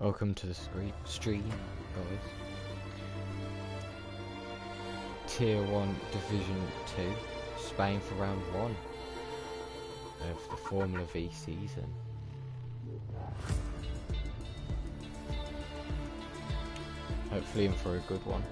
Welcome to the stream, guys. Tier 1 Division 2, Spain for round 1 of the Formula V season. Hopefully in for a good one.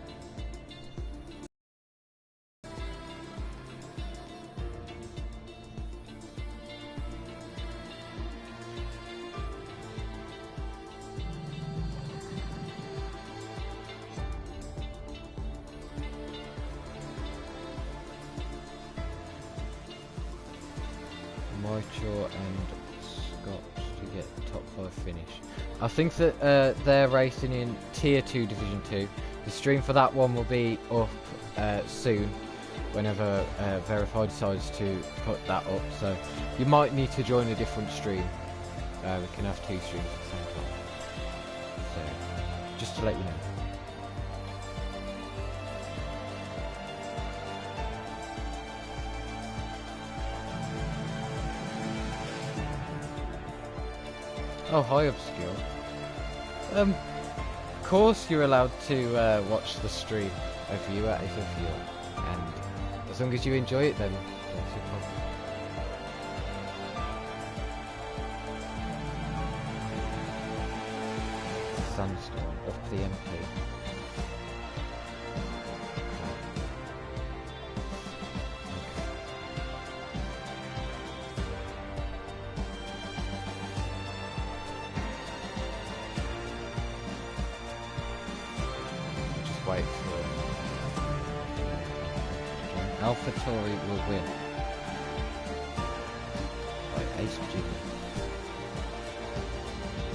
And Scott to get top 5 finish. I think that they're racing in Tier 2 Division 2. The stream for that one will be up soon, whenever Verify decides to put that up. So you might need to join a different stream. We can have 2 streams at the same time. So just to let you know. Oh, hi, Obscure. Of course you're allowed to watch the stream. A viewer is a viewer. And as long as you enjoy it, then that's your problem. Sandstorm, up the MP. 'AlphaTauri will win by Ace Jimmy.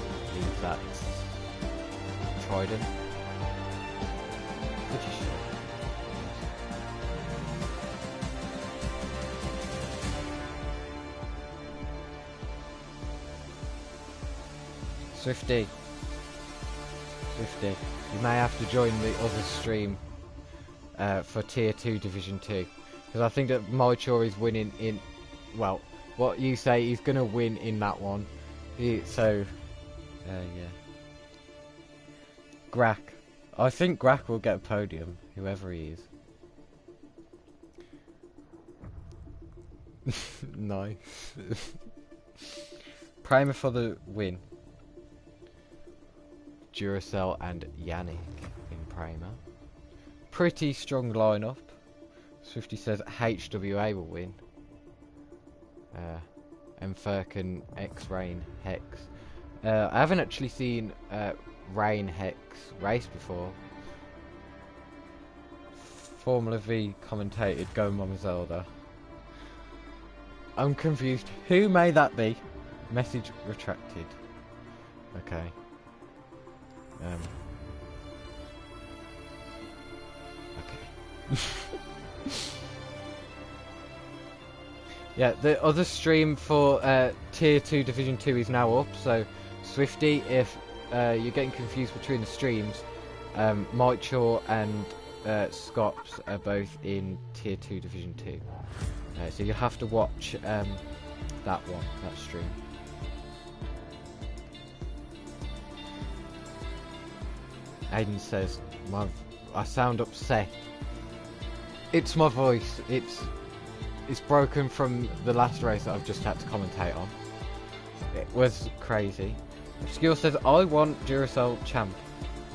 I believe that's Trident. Pretty sure. Swifty, you may have to join the other stream for Tier 2 Division 2, because I think that Mychor is winning in, well, what you say, he's going to win in that one. So, yeah. Grack. I think Grack will get a podium, whoever he is. Nice. Primer for the win. Duracell and Yannick in Primer. Pretty strong lineup. Swifty says HWA will win. Mfirkin, X-Rain, Hex. I haven't actually seen Rain Hex race before. Formula V commentated Go Mama Zelda. I'm confused. Who may that be? Message retracted. Okay. Okay. Yeah, the other stream for Tier 2 Division 2 is now up, so Swifty, if you're getting confused between the streams, Mychor and Scops are both in Tier 2 Division 2. So you'll have to watch that stream. Aiden says, I sound upset. It's my voice. It's broken from the last race that I've just had to commentate on. It was crazy. Obscure says, I want Duracell champ.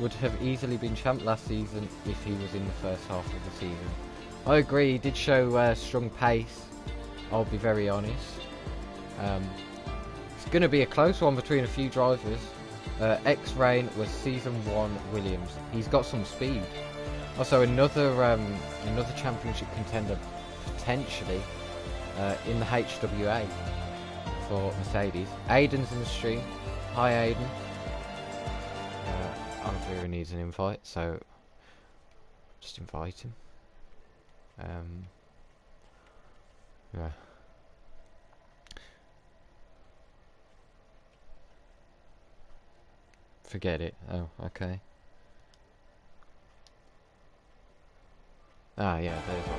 Would have easily been champ last season if he was in the first half of the season. I agree, he did show strong pace. I'll be very honest. It's going to be a close one between a few drivers. X-Rain was Season 1 Williams. He's got some speed. Also, another championship contender potentially in the HWA for Mercedes. Aiden's in the stream. Hi, Aiden. Alvira needs an invite, so just invite him. Yeah. Forget it. Oh, okay. Ah, yeah, there's all.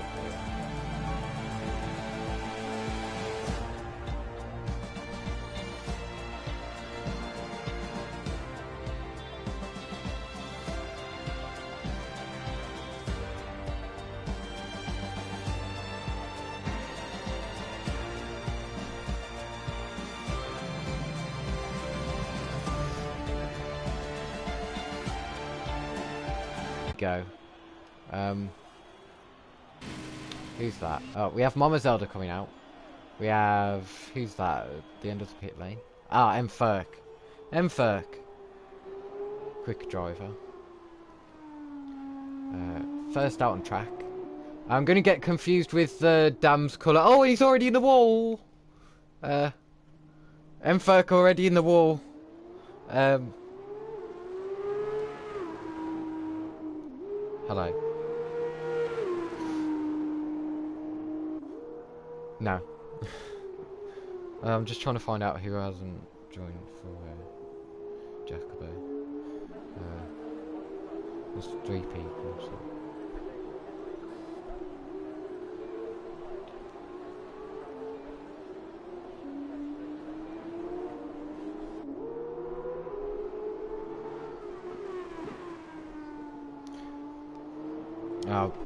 go. Who's that? Oh, we have Mama Zelda coming out. We have... Who's that at the end of the pit lane? Ah, Mferk. Mferk. Quick driver. First out on track. I'm going to get confused with the dam's colour. Oh, he's already in the wall. Mferk already in the wall. Hello. No. I'm just trying to find out who hasn't joined for Jacobo. There's 3 people, so.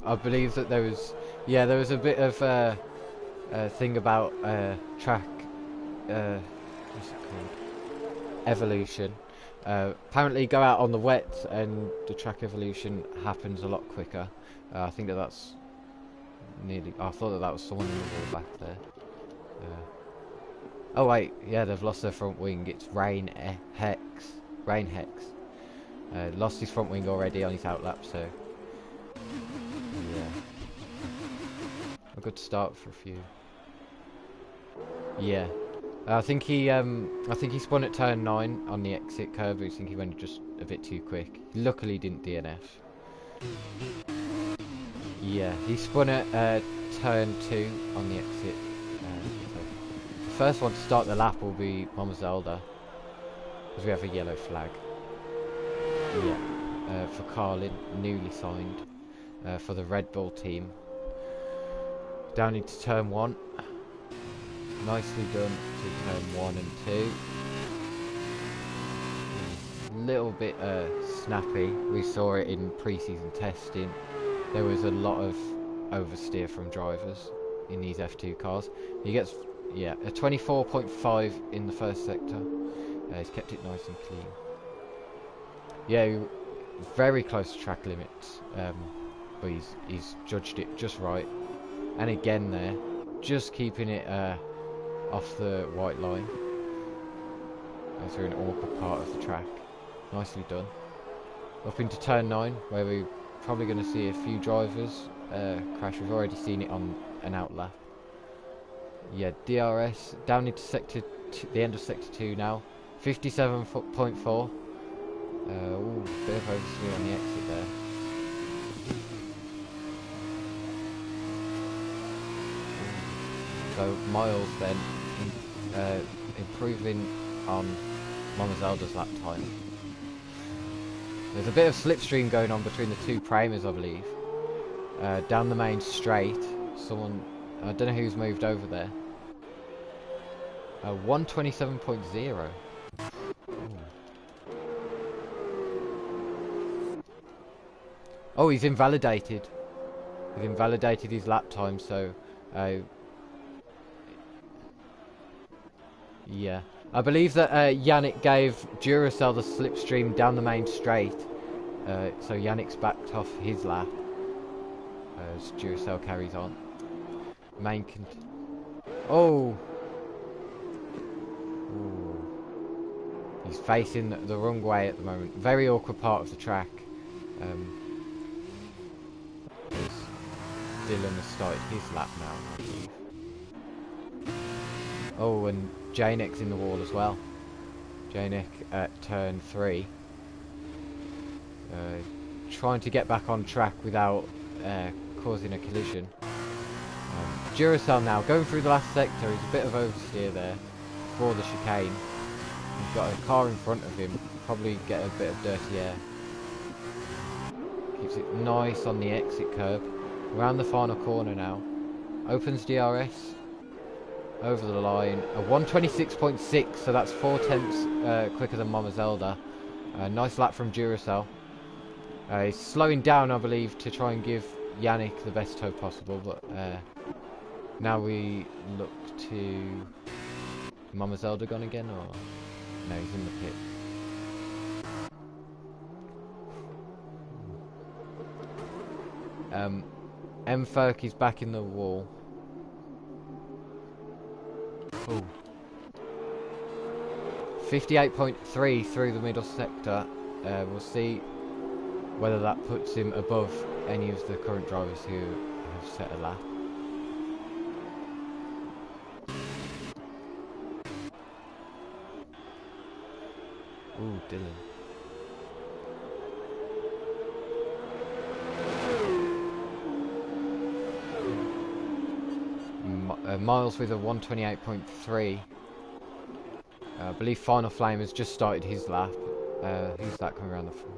I believe that there was a bit of thing about track what's it called? Evolution. Apparently go out on the wet and the track evolution happens a lot quicker. I think that's nearly... I thought that was someone in the wall back there. Oh wait, yeah, they've lost their front wing. It's Rain Hex. Lost his front wing already on his outlap, so... Yeah. A good start for a few. Yeah. I think he spun at turn 9 on the exit curve. I think he went just a bit too quick. Luckily didn't DNF. Yeah, he spun at turn 2 on the exit. The first one to start the lap will be Mama Zelda, because we have a yellow flag. Yeah. For Carlin, newly signed for the Red Bull team. Down into turn 1. Nicely done to turn 1 and 2. Little bit snappy. We saw it in pre-season testing. There was a lot of oversteer from drivers in these F2 cars. He gets, yeah, a 24.5 in the first sector. He's kept it nice and clean. Yeah, very close to track limits, but he's judged it just right. And again there, just keeping it off the white line through an awkward part of the track. Nicely done. Up into turn 9, where we're probably going to see a few drivers crash. We've already seen it on an outlap. Yeah, DRS down into the end of sector 2 now. 57.4. Ooh, bit of oversteer on the exit there. So Miles then improving on Mama Zelda's lap time. There's a bit of slipstream going on between the 2 primers, I believe. Down the main straight, someone, I don't know who's moved over there. 127.0. Oh, he's invalidated. He's invalidated his lap time, so... yeah. I believe that Yannick gave Duracell the slipstream down the main straight. So Yannick's backed off his lap. As Duracell carries on. Oh! Ooh. He's facing the wrong way at the moment. Very awkward part of the track. Dylan has started his lap now, I believe. Oh, and Janik's in the wall as well. Janik at turn 3. Trying to get back on track without causing a collision. Duracell now, going through the last sector. He's a bit of oversteer there for the chicane. He's got a car in front of him. Probably get a bit of dirty air. Keeps it nice on the exit curb. Around the final corner now. Opens DRS. Over the line. A 126.6, so that's 4/10 quicker than Mama Zelda. Nice lap from Duracell. He's slowing down, I believe, to try and give Yannick the best toe possible, but now we look to... Mama Zelda gone again, or... No, he's in the pit. M-Ferk is back in the wall. Ooh. 58.3 through the middle sector. We'll see whether that puts him above any of the current drivers who have set a lap. Ooh, Dylan. Miles with a 128.3. I believe Final Flame has just started his lap. Who's that coming around the front?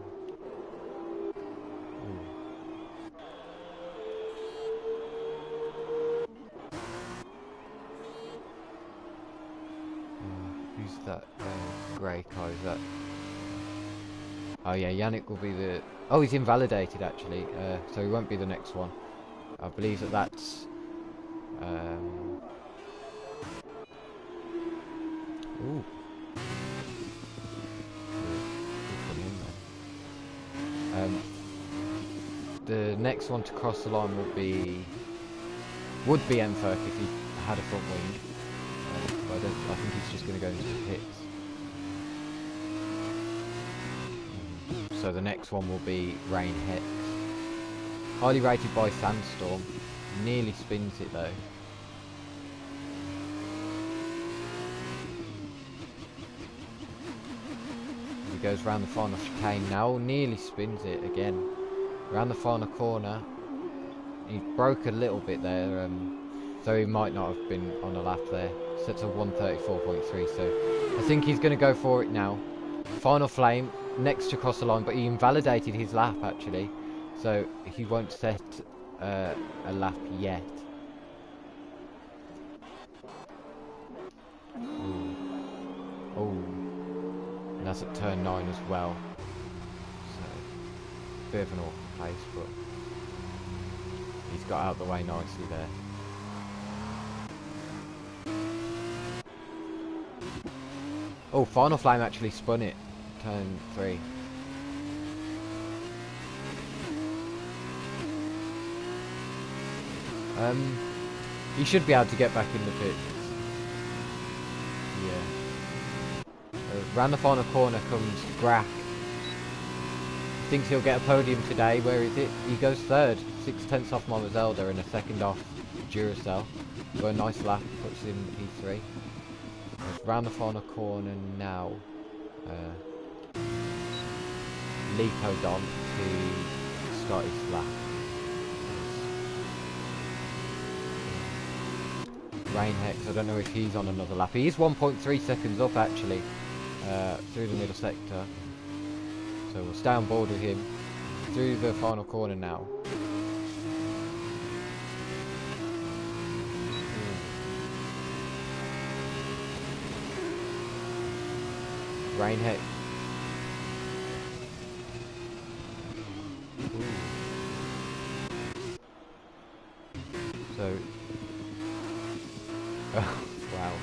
Who's that grey car? Is that? Oh yeah, Yannick will be the... Oh, he's invalidated actually, so he won't be the next one. I believe that's... Ooh. The next one to cross the line would be M-Ferk if he had a front wing. But I think he's just going to go into the pits. So the next one will be Rain Hex. Highly rated by Sandstorm. Nearly spins it though. He goes round the final chicane now. Nearly spins it again. Around the final corner. He broke a little bit there, so he might not have been on a lap there. Sets a 134.3, so I think he's going to go for it now. Final Flame next to cross the line, but he invalidated his lap actually, so he won't set a lap yet. Ooh. Oh, and that's at turn 9 as well. So bit of an awkward place, but he's got out of the way nicely there. Oh, Final Flame actually spun it. Turn 3. He should be able to get back in the pits. Yeah. Round the final corner comes Grack. Thinks he'll get a podium today. Where is it? He goes third. 6/10 off Mama Zelda and a second off Duracell. Got a nice lap. Puts in P3. Round the final corner now. Lico Don to start his lap. Rain Hex, I don't know if he's on another lap. He is 1.3 seconds up actually, through the middle sector. So we'll stay on board with him through the final corner now. Rain Hex. So, oh, wow.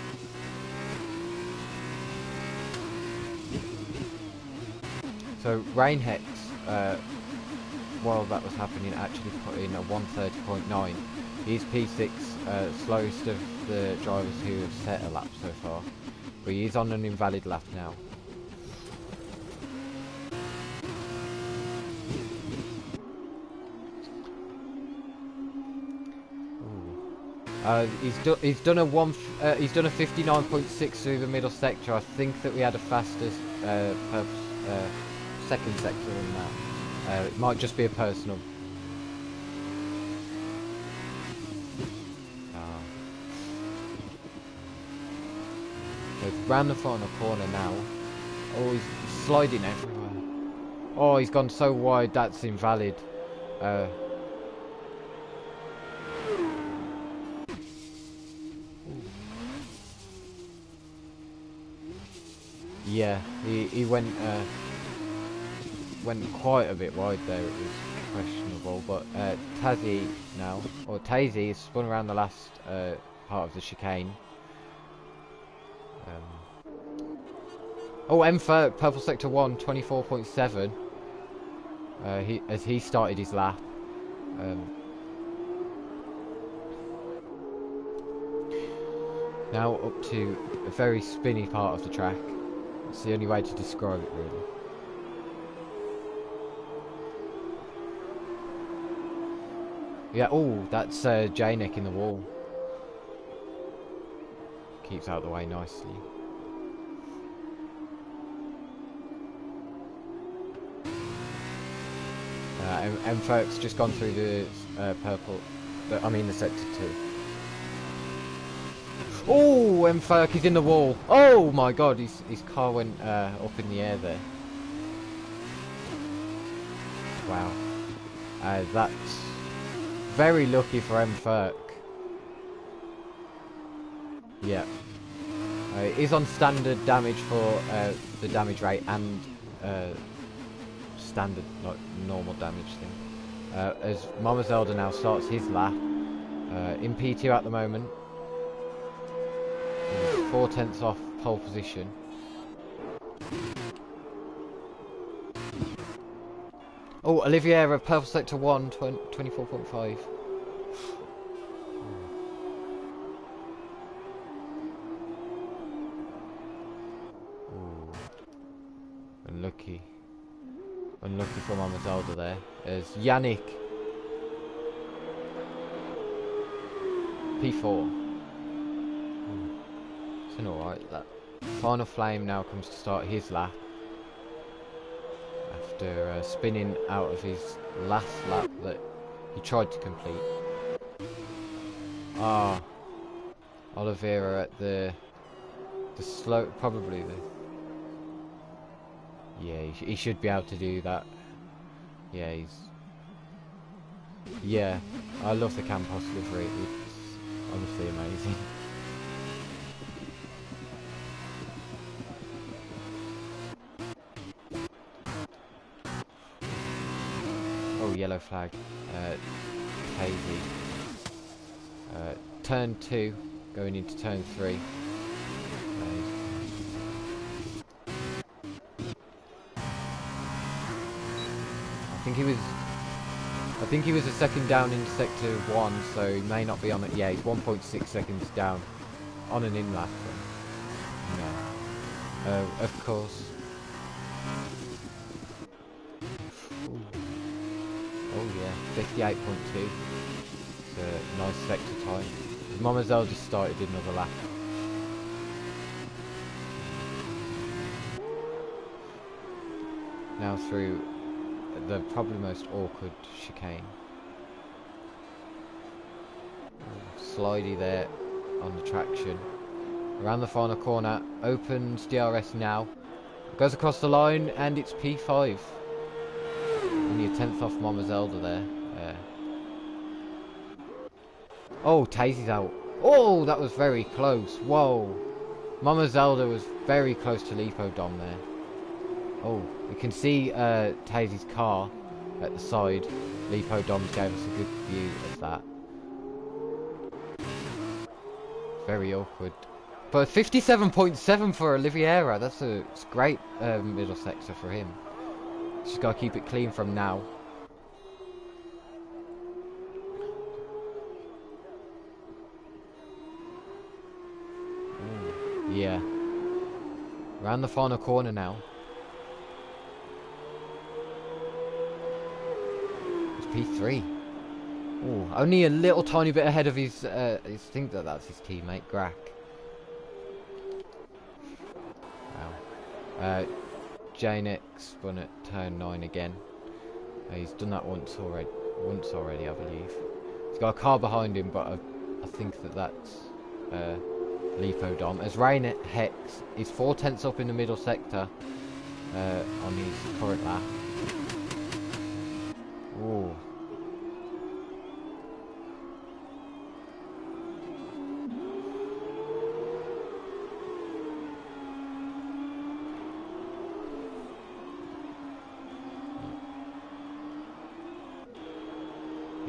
So Rain Hex, while that was happening, actually put in a 130.9. He's P6, slowest of the drivers who have set a lap so far, but he's on an invalid lap now. He's done a 59.6 through the middle sector. I think that we had a faster second sector than that. It might just be a personal. So it's round the final corner now. Oh, he's sliding everywhere. Oh, he's gone so wide. That's invalid. Yeah, he went quite a bit wide there. It was questionable, but Tazzy now, or Tazy, is spun around the last part of the chicane. Oh, M-Ferk, Purple Sector 1, 24.7. He started his lap. Now up to a very spinny part of the track. It's the only way to describe it, really. Yeah, oh, that's J-Neck in the wall. Keeps out of the way nicely. M-Folk's just gone through the purple, the sector 2. Oh, M-Folk is in the wall. Oh my god, his car went up in the air there. Wow. That's very lucky for M-Folk. Yeah. It is on standard damage for the damage rate and standard, like normal damage thing. As Mama Zelda now starts his lap in P2 at the moment. He's 4/10 off pole position. Oh, Oliveira, purple sector 1, 24.5. Unlucky. Unlucky for Mama Zelda there. There's Yannick. P4. It's an alright. That Final Flame now comes to start his lap. After spinning out of his last lap that he tried to complete. Ah. Oliveira at the slow, probably the... Yeah, he should be able to do that. Yeah, yeah, I love the Campos livery. It's honestly amazing. Oh, yellow flag. Hazy. Turn 2, going into turn 3. I think he was a second down in sector 1, so he may not be on it. Yeah, he's 1.6 seconds down on an in lap. No. Of course. Ooh. Oh yeah, 58.2. It's a nice sector time. Mama Zelda just started another lap. Now through the probably most awkward chicane. Slidey there on the traction. Around the final corner, opens DRS now. Goes across the line and it's P5. Only a 10th off Mama Zelda there. Oh, Tazy's out. Oh, that was very close. Whoa. Mama Zelda was very close to Lipodom there. Oh, you can see Tazy's car at the side. Lipodom gave us a good view of that. Very awkward. But 57.7 for Oliveira. That's it's great middle sector for him. Just gotta keep it clean from now. Ooh, yeah. Around the final corner now. P3. Ooh, only a little tiny bit ahead of his, I think that's his teammate, Grack. Wow. J-Neck spun at turn 9 again. He's done that once already, I believe. He's got a car behind him, but I think that's Lipodom. As Rain Hex is 4/10 up in the middle sector on his current lap. Ooh.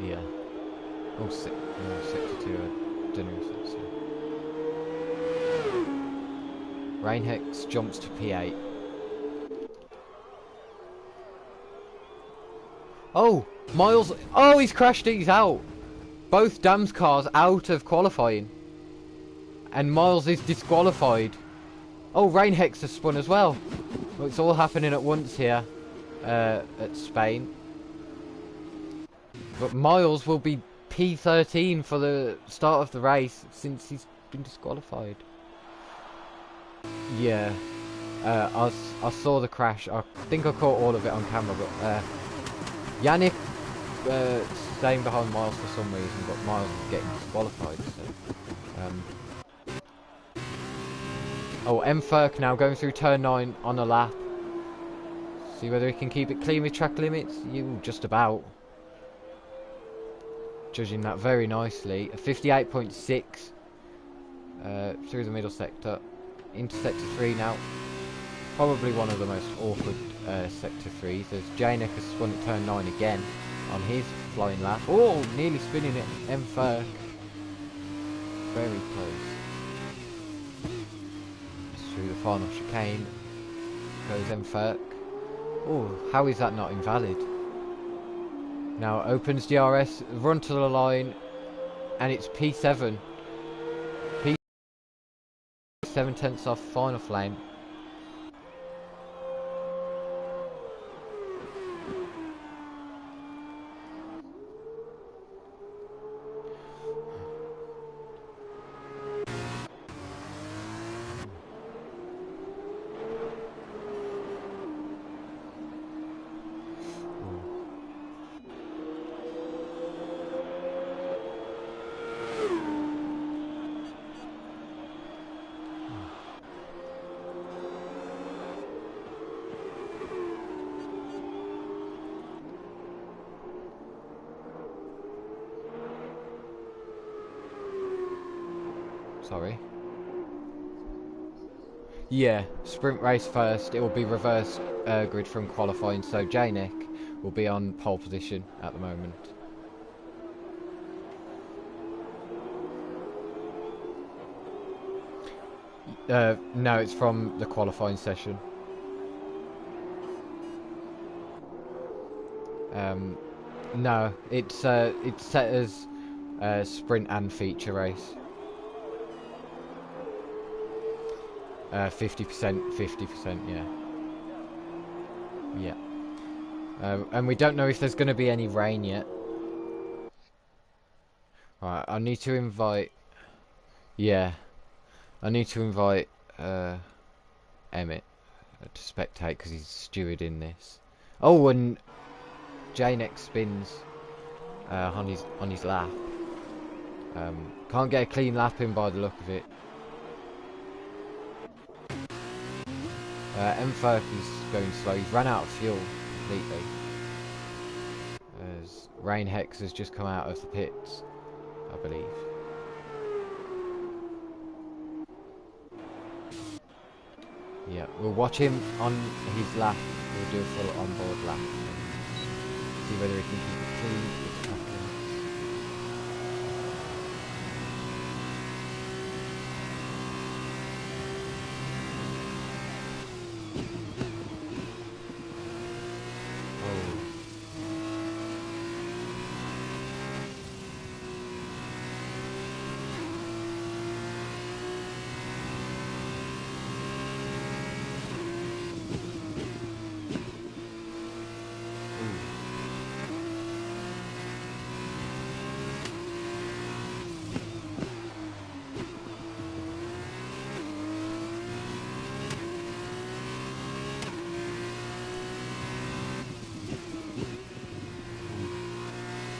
Yeah. Oh, sector 2, I don't know if that's it. Rain Hex jumps to P8. Oh! Miles, oh, he's crashed it, he's out. Both Dam's cars out of qualifying. And Miles is disqualified. Oh, Rainhex has spun as well. Well, it's all happening at once here at Spain. But Miles will be P13 for the start of the race since he's been disqualified. Yeah, I saw the crash. I think I caught all of it on camera, but Yannick staying behind Miles for some reason, but Miles was getting disqualified. So, oh, M-Ferk now going through turn 9 on a lap. See whether he can keep it clean with track limits. You just about. Judging that very nicely. A 58.6 through the middle sector. Into sector 3 now. Probably one of the most awkward sector 3s. As Janek has spun at turn 9 again on his flying lap. Oh, nearly spinning it. M-Ferk. Very close. Through the final chicane goes M-Ferk. Oh, how is that not invalid? Now opens DRS, run to the line, and it's P7. P7 tenths off final flame. Sorry. Yeah, sprint race first. It will be reverse grid from qualifying, so Janek will be on pole position at the moment. No, it's from the qualifying session. No, it's set as sprint and feature race. 50%, 50%, yeah. Yeah. And we don't know if there's going to be any rain yet. Right, I need to invite... Yeah. I need to invite Emmett to spectate because he's stewarding this. Oh, and Janek spins on his lap. Can't get a clean lap in by the look of it. M-Ferk is going slow. He's run out of fuel completely. As Rainhex has just come out of the pits, I believe. Yeah, we'll watch him on his lap. We'll do a full onboard lap. See whether he can keep it clean.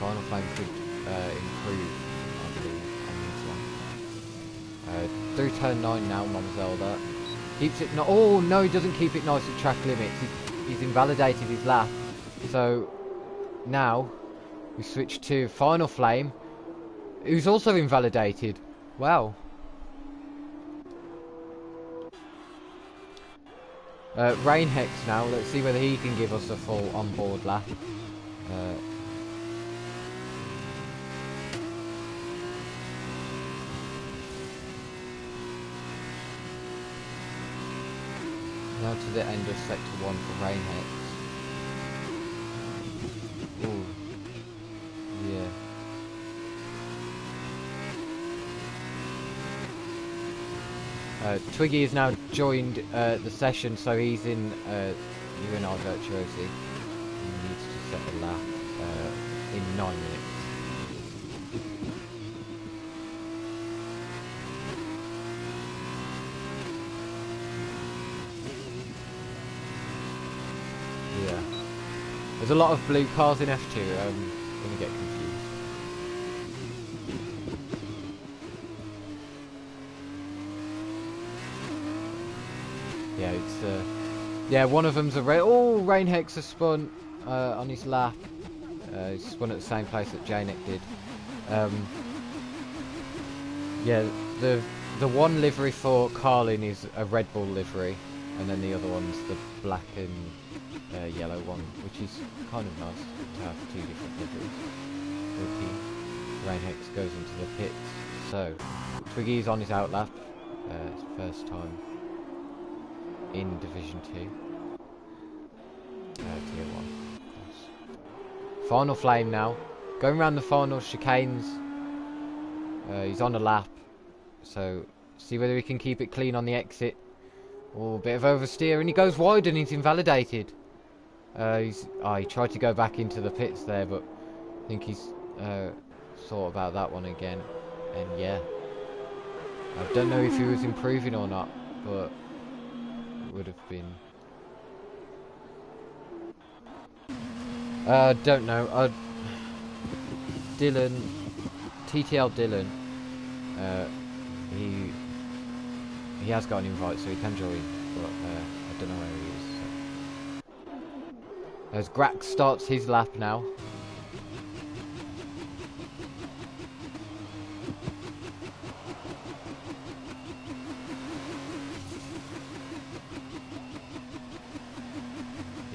Final Flame could improve, I believe, on this one. Through turn 9 now, Mom Zelda. Keeps it... No, oh, no, he doesn't keep it nice at track limits. He's invalidated his lap. So, now, we switch to Final Flame, who's also invalidated. Wow. Rainhex now. Let's see whether he can give us a full onboard lap. Now to the end of sector 1 for Rainhex. Ooh. Twiggy has now joined the session, so he's in UNR Virtuosi. He needs to set a lap in 9 minutes. Yeah. There's a lot of blue cars in F2, I'm gonna get confused. Yeah, it's yeah, one of them's a Rain Hex has spun on his lap. He spun at the same place that Janek did. Yeah, the one livery for Carlin is a Red Bull livery, and then the other one's the black and yellow one, which is kind of nice to have two different liveries. Rain Hex goes into the pits, so Twiggy's on his outlap, his first time in Division 2, Tier 1, of course. Final flame now, going around the final chicanes. He's on a lap, so see whether he can keep it clean on the exit. Oh, a bit of oversteer, and he goes wide and he's invalidated. He tried to go back into the pits there, but I think he's thought about that one again. And yeah, I don't know if he was improving or not, but it would have been. Don't know. Dylan, TTL Dylan. He has got an invite, so he can join, but I don't know where he is. So. As Grax starts his lap now.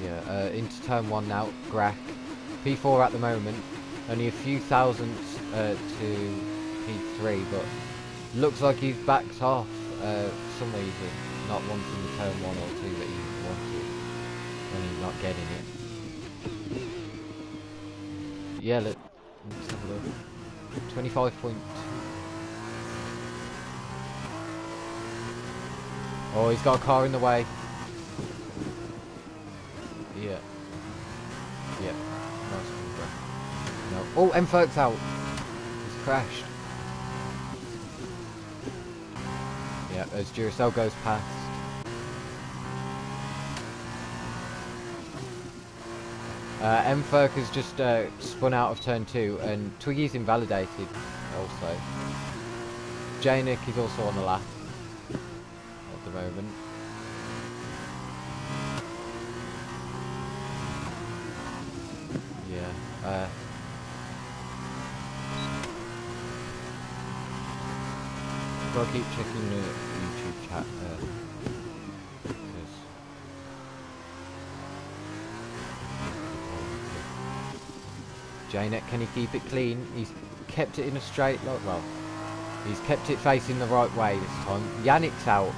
Yeah, into turn 1 now, Grack. P4 at the moment, only a few thousandths to P3, but looks like he's backed off for some reason, not wanting the turn 1 or 2 that he wanted when he's not getting it. Yeah, let's have a look. 25.2. Oh, he's got a car in the way. Yeah. Yeah. Nice one, no. Oh, M-Ferk's out. He's crashed. Yeah, as Duracell goes past. M-Ferk has just spun out of turn 2, and Twiggy's invalidated also. Janek is also on the lap at the moment. Yeah. I'll keep checking the YouTube chat. Janek, can he keep it clean? He's kept it in a straight line. Well, he's kept it facing the right way this time. Yannick's out.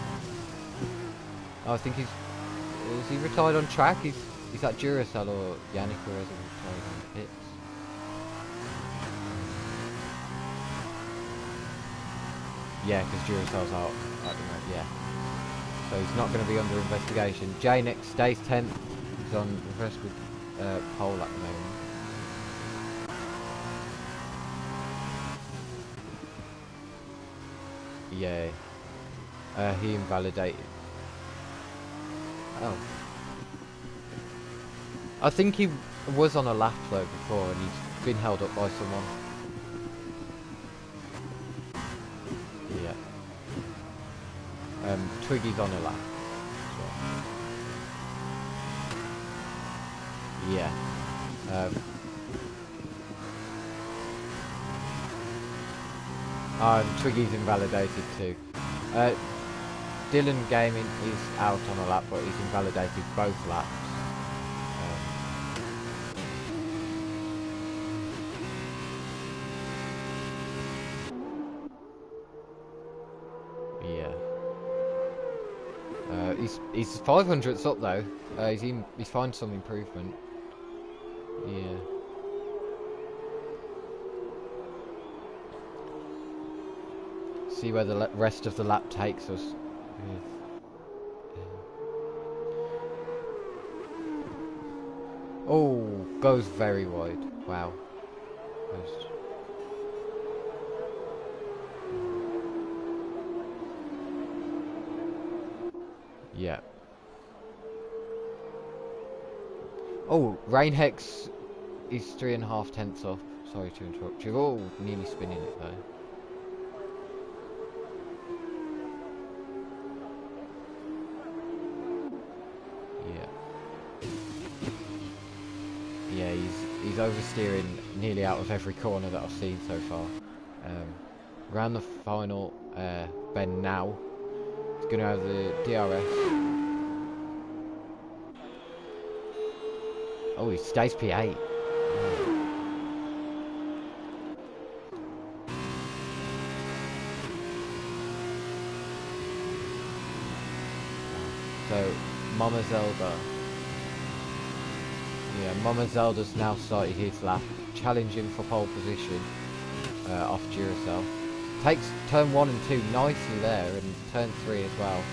Oh, I think is he retired on track? Is that Duracell or Yannick who has retired on pits? Yeah, because Duracell's out at the moment, yeah. So he's not going to be under investigation. Janek stays 10th. He's on reverse with pole at the moment. Yeah. He invalidated. Oh. I think he was on a lap though before and he's been held up by someone. Yeah. Twiggy's on a lap. So. Yeah. Twiggy's invalidated too. Dylan Gaming is out on a lap, but he's invalidated both laps. Yeah. He's 500ths up though. He's found some improvement. Yeah. See where the rest of the lap takes us. Oh, goes very wide. Wow. Yeah. Oh, Rain Hex is 3.5 tenths off. Sorry to interrupt you. Oh, nearly spinning it though. Yeah. Yeah, he's oversteering nearly out of every corner that I've seen so far. Around the final bend now. He's going to have the DRS. Oh, he stays P8. So, Mama Zelda. Yeah, Mama Zelda's now started his lap, challenging for pole position off Duracell. Takes turn 1 and 2 nicely there, and turn 3 as well.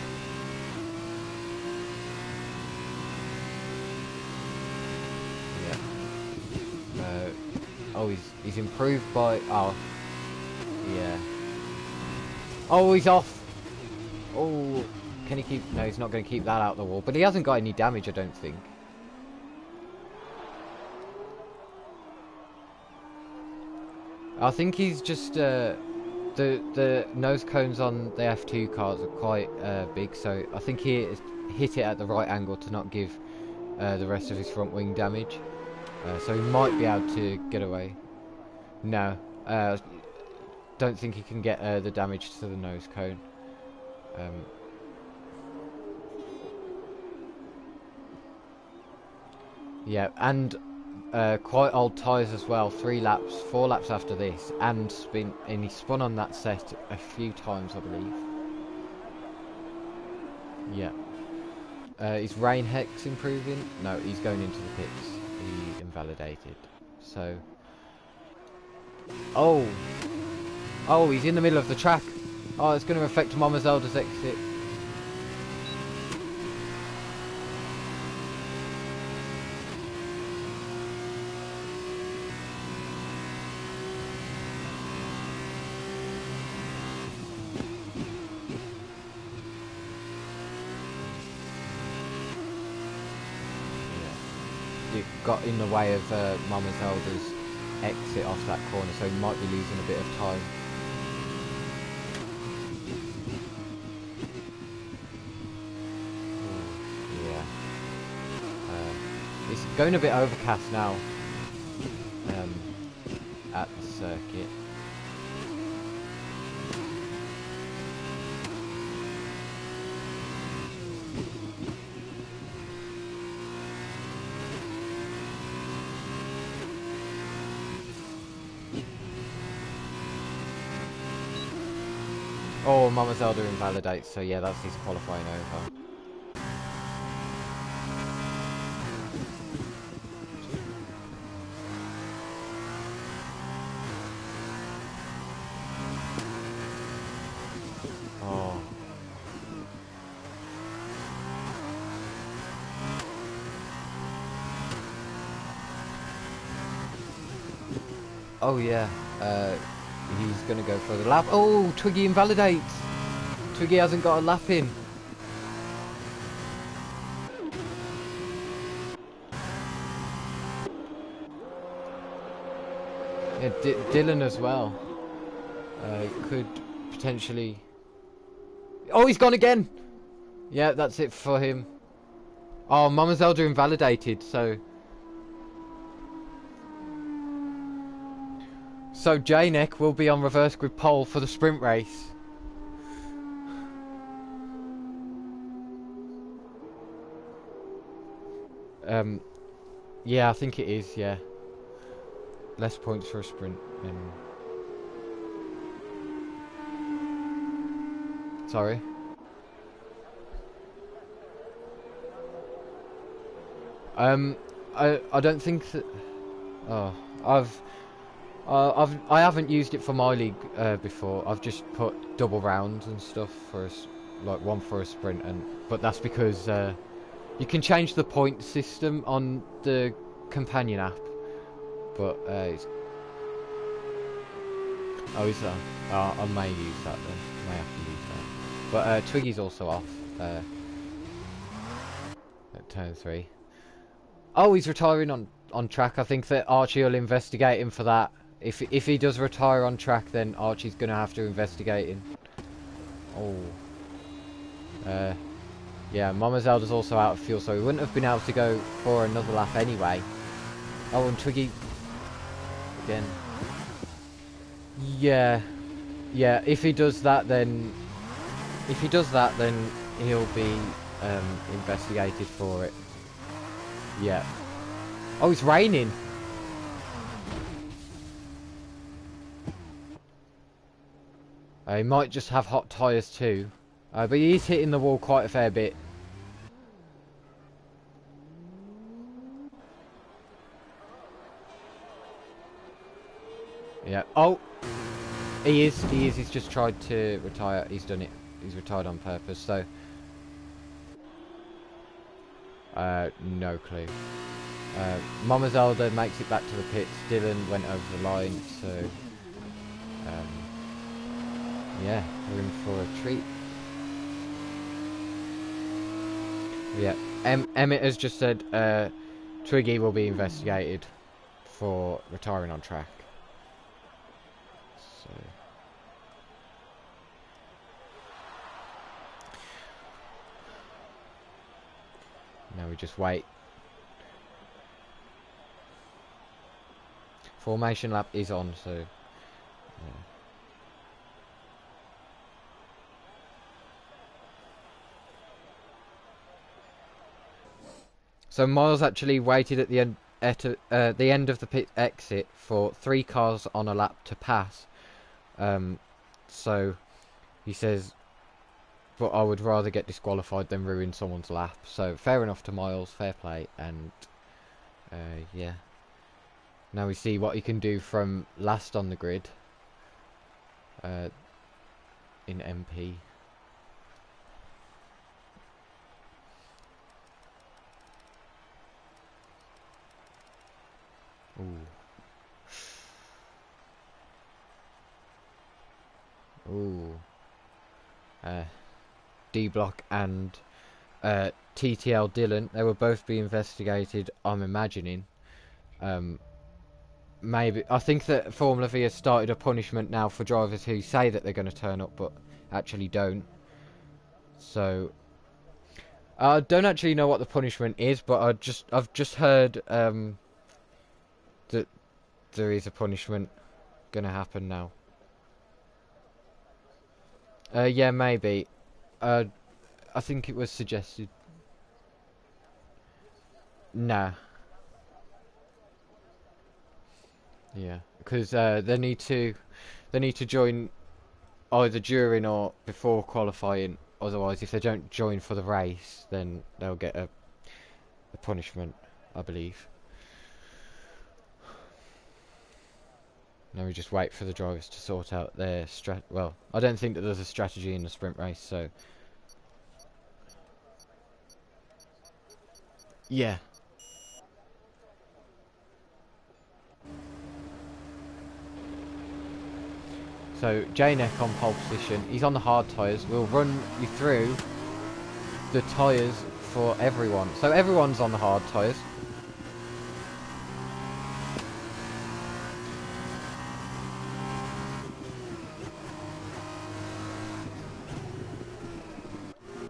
Yeah. Oh, he's improved by... Oh. Yeah. Oh, he's off! Oh, can he keep... No, he's not going to keep that out of the wall. But he hasn't got any damage, I don't think. I think he's just... The nose cones on the F2 cars are quite big, so I think he hit it at the right angle to not give the rest of his front wing damage. So he might be able to get away. No, don't think he can get the damage to the nose cone. Yeah, and quite old tyres as well. 4 laps after this, and he spun on that set a few times, I believe. Yeah. Is Rain Hex improving? No, he's going into the pits. He invalidated. So. Oh, he's in the middle of the track. Oh, it's going to affect Mama Zelda's exit. It got in the way of Mama Zelda's exit off that corner, so he might be losing a bit of time. Yeah. It's going a bit overcast now at the circuit. Oh, Mama Zelda invalidates, so yeah, that's his qualifying over. Oh. Oh yeah, he's gonna go for the lap. Oh, Twiggy invalidates! Twiggy hasn't got a lap in. Yeah, Dylan as well. Could potentially... Oh, he's gone again! Yeah, that's it for him. Oh, Mama Zelda invalidated, so... So J-Neck will be on reverse grid pole for the sprint race. Yeah, I think it is, yeah. Less points for a sprint. Sorry. I don't think that... Oh, I haven't used it for my league before. I've just put double rounds and stuff for us like one for a sprint, but that's because you can change the point system on the companion app. But it's... Oh, is that? I may use that then. May have to use that. But Twiggy's also off at turn 3. Oh, he's retiring on track. I think that Archie will investigate him for that. If he does retire on track, then Archie's gonna have to investigate him. Oh. Yeah, Mama Zelda's also out of fuel, so he wouldn't have been able to go for another lap anyway. Oh, and Twiggy again. Yeah, if he does that, then he'll be investigated for it. Yeah. Oh, it's raining. He might just have hot tyres too, but he's hitting the wall quite a fair bit. Yeah. Oh, he is. He's just tried to retire. He's done it. He's retired on purpose. So, no clue. Mama Zelda makes it back to the pits. Dylan went over the line. So, yeah, we're in for a treat. Yeah. Emmett has just said Twiggy will be investigated for retiring on track. So. Now we just wait. Formation lap is on, so... Yeah. So Miles actually waited at the end of the pit exit for 3 cars on a lap to pass. So he says, but I would rather get disqualified than ruin someone's lap. So fair enough to Miles, fair play, and yeah. Now we see what he can do from last on the grid in MP. Ooh. D-Block and TTL Dylan, they will both be investigated, I'm imagining. Maybe, I think that Formula V has started a punishment now for drivers who say that they're going to turn up but actually don't. So, I don't actually know what the punishment is, but I've just heard that there is a punishment going to happen now. Yeah, maybe. I think it was suggested. Nah. Yeah, because they need to join either during or before qualifying. Otherwise, if they don't join for the race, then they'll get a punishment, I believe. Now we just wait for the drivers to sort out their well, I don't think that there's a strategy in the sprint race, so... Yeah. So, J-Neck on pole position. He's on the hard tyres. We'll run you through the tyres for everyone. So, everyone's on the hard tyres.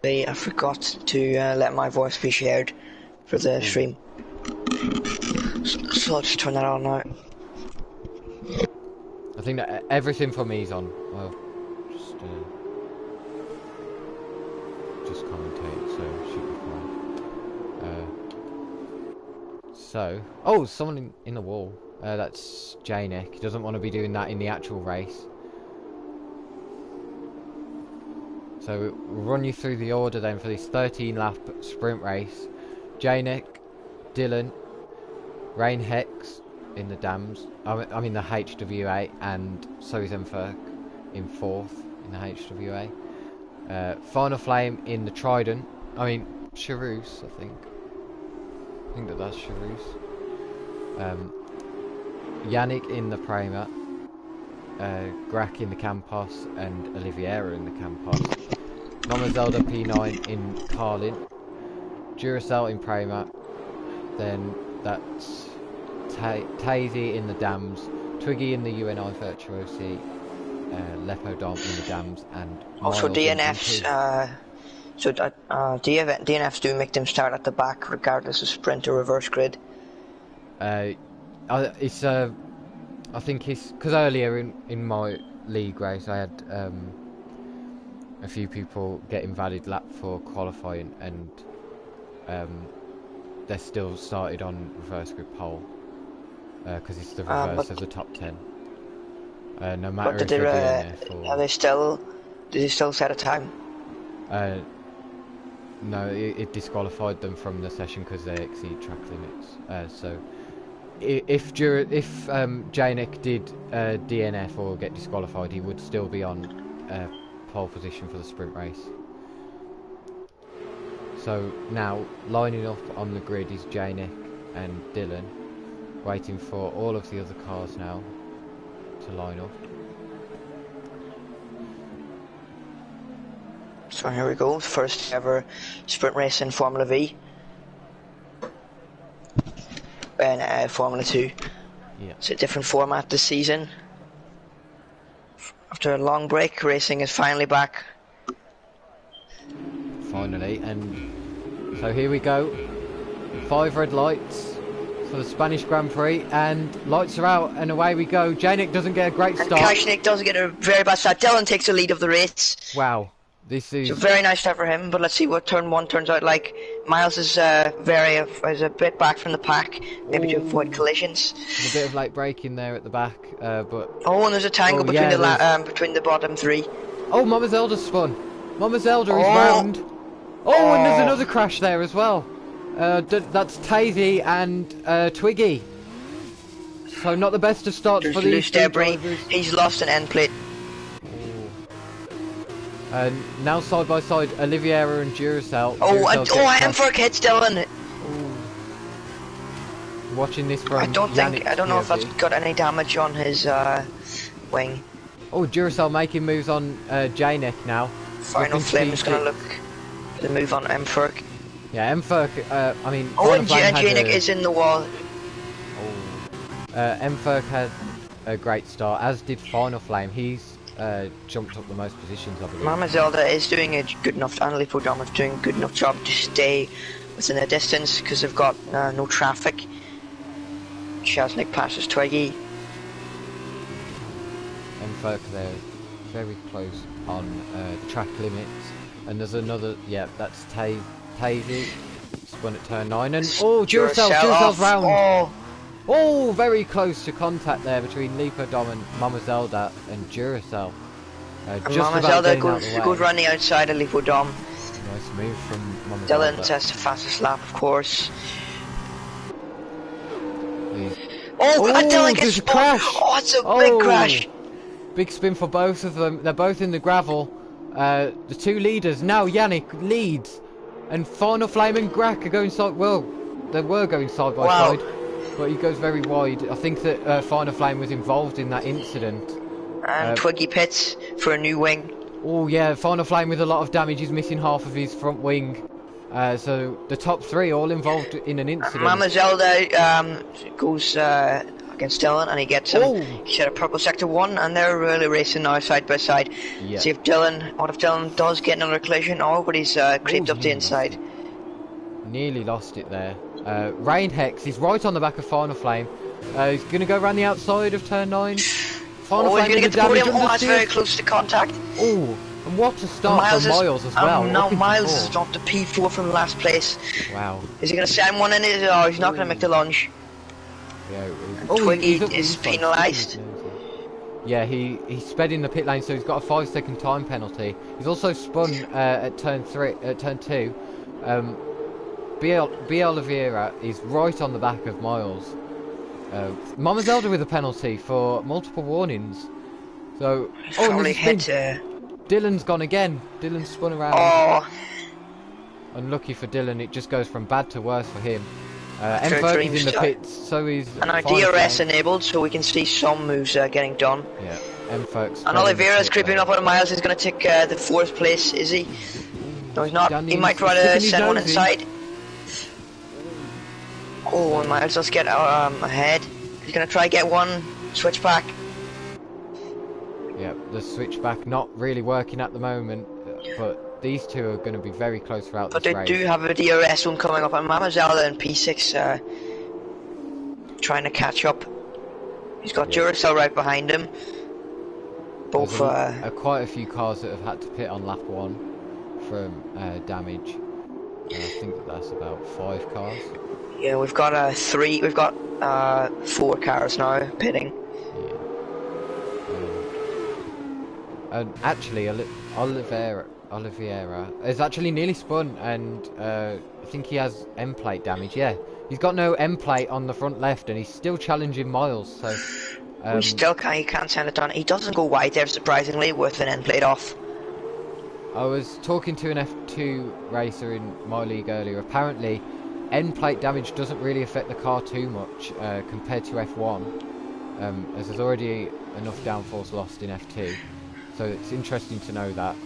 I forgot to let my voice be shared for the stream, so I'll just turn that on now. I think that everything for me is on. I'll just commentate, so it should be fine. So, oh, someone in the wall. That's J-Neck. He doesn't want to be doing that in the actual race. So we'll run you through the order then for this 13-lap sprint race. J-Neck, Dylan, Rain Hex in the dams. I mean the HWA, and so is Mferk in 4th in the HWA. Final Flame in the Trident. I mean, Charus, I think. I think that's Charus. Yannick in the Prema. Grak in the Campos, and Oliveira in the Campos. Mama Zelda P9 in Carlin. Duracell in Prema. Then that's Tazy in the Dams. Twiggy in the UNI Virtuosi. Lepodom in the Dams, and also Miles DNFs. DNFs do make them start at the back, regardless of sprint or reverse grid. It's I think it's because earlier in my league race I had a few people get invalid lap for qualifying, and they're still started on reverse grid pole because it's the reverse of the top 10. No matter if they're DNF or... Did they still set a time? No, it disqualified them from the session because they exceed track limits. So if Janek did DNF or get disqualified, he would still be on pole position for the sprint race. So now lining up on the grid is Janek and Dylan, waiting for all of the other cars now to line up. So here we go, first ever sprint race in Formula V and Formula 2. Yeah. It's a different format this season. After a long break, racing is finally back. Finally, and so here we go. 5 red lights for the Spanish Grand Prix, and lights are out, and away we go. Janek doesn't get a great start. And Kashnik doesn't get a very bad start. Dylan takes the lead of the race. Wow. This is a very nice start for him, but let's see what turn 1 turns out like. Miles is a bit back from the pack, maybe to avoid collisions. A bit of late braking there at the back, but... Oh, and there's a tangle between the bottom 3. Oh, Mama Zelda spun. Mama Zelda is round. Oh, and there's another crash there as well. That's Tazy and Twiggy. So not the best of starts for these loose debris. He's lost an end plate. Now side by side, Oliveira and Duracell. M4 hits Dylan. Watching this from I don't know if that's got any damage on his wing. Oh, Duracell making moves on Janek now. Final Flame is going to look the move on M4. Yeah, M4. I mean. And Janek is in the wall. M4 had a great start, as did Final Flame. He's jumped up the most positions, I believe. Mama Zelda is doing a good enough, and Lipodom is doing a good enough job to stay within the distance because they've got no traffic. Chasnik passes Twiggy. M4 there, very close on the track limits. And there's another, that's Tazy, spun at turn 9, and Duracell's round. Oh, very close to contact there between Lipodom and Mama Zelda and Duracell. Mama Zelda goes running outside of Lipodom. Nice move from Mama Zelda. Dylan has the fastest lap, of course. Dylan gets a crash! Oh, it's a big crash! Big spin for both of them. They're both in the gravel. The 2 leaders. Now Yannick leads. And Final Flame and Grak are going side... Well, they were going side by side. But he goes very wide. I think that Final Flame was involved in that incident. And Twiggy pits for a new wing. Oh yeah, Final Flame with a lot of damage. He's missing half of his front wing. So the top 3 all involved in an incident. Mama Zelda goes against Dylan, and he gets him. He's at a purple sector 1, and they're really racing now side by side. Yeah. See if Dylan does get another collision. But he's creeped up the inside. Nearly lost it there. Rain Hex, he's right on the back of Final Flame. He's going to go around the outside of turn 9. Final Flame he's going to get the podium. That's very close to contact. Oh, and what a start for Miles as well. Now Miles has dropped a P4 from last place. Wow. Is he going to send one in? He's not going to make the lunge. Yeah, Twiggy is penalised. Yeah, he sped in the pit lane, so he's got a 5-second time penalty. He's also spun at turn 2. B. Oliveira is right on the back of Miles. Mama Zelda with a penalty for multiple warnings. So, probably hit Dylan's gone again. Dylan's spun around. Oh, Unlucky for Dylan, it just goes from bad to worse for him. After a M30's dream in the start. pits, so he's... and our final DRS time. enabled, so we can see some moves getting done. Yeah, M-Folks. And Oliveira's creeping up on Miles. He's going to take the 4th place, is he? No, he's not. He might try to send one inside. Oh, and Miles, let's get ahead. He's going to try get one switchback. Yeah, the switchback not really working at the moment, but these two are going to be very close throughout But this they race. do have a DRS one coming up, and Mama Zelda and P6 trying to catch up. He's got Duracell right behind him. Both There's quite a few cars that have had to pit on lap 1 from damage. I think that's about 5 cars. yeah, we've got 4 cars now pitting. Yeah. And actually, Oliveira is actually nearly spun, and I think he has M plate damage. Yeah, he's got no M plate on the front left, and he's still challenging Miles. So We still he can't send it on. He doesn't go wide there, surprisingly, with an end plate off. I was talking to an F2 racer in my league earlier. Apparently, end plate damage doesn't really affect the car too much compared to F1, as there's already enough downforce lost in F2. So it's interesting to know that.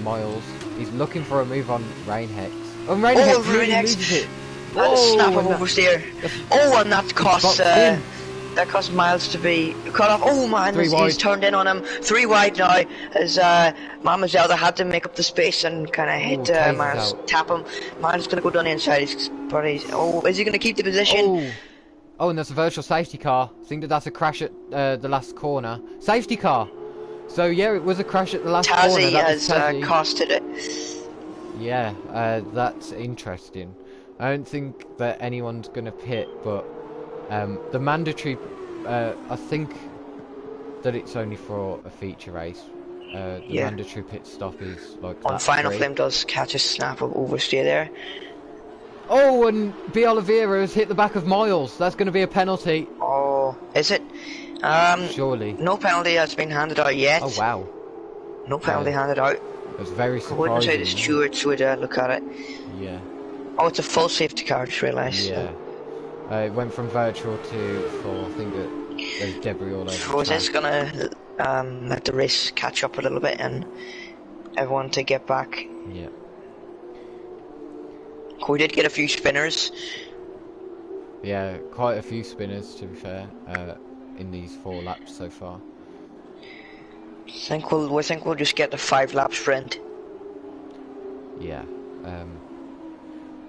Miles, he's looking for a move on Rainhex. Oh, Rainhex really loses it. And a snap of and that- oversteer. Oh, and that costs Miles to be cut off. Oh man, he's turned in on him. 3 wide now, as Mama Zelda had to make up the space and kind of hit Miles, tap him. Miles gonna go down the inside. Is he gonna keep the position? Oh, and there's a virtual safety car. I think that's a crash at the last corner. Safety car. So yeah, it was a crash at the last corner. Tazzy has Tazzy. costed it. Yeah, that's interesting. I don't think that anyone's gonna pit, but the mandatory. I think that it's only for a feature race. The mandatory pit stop is like. On Final Flame does catch a snap of oversteer there. Oh, and B. Oliveira has hit the back of Miles. That's going to be a penalty. Oh, is it? Surely. No penalty has been handed out yet. Oh wow. No penalty handed out. It was very I wouldn't say surprising. the stewards would look at it. Yeah. Oh, it's a full safety car, I just realised. Yeah. It went from virtual to full. I think that there's debris all over. So is this gonna let the race catch up a little bit and everyone to get back? Yeah. We did get a few spinners. Yeah, quite a few spinners to be fair, in these 4 laps so far. I think we'll just get the 5-lap sprint. Yeah.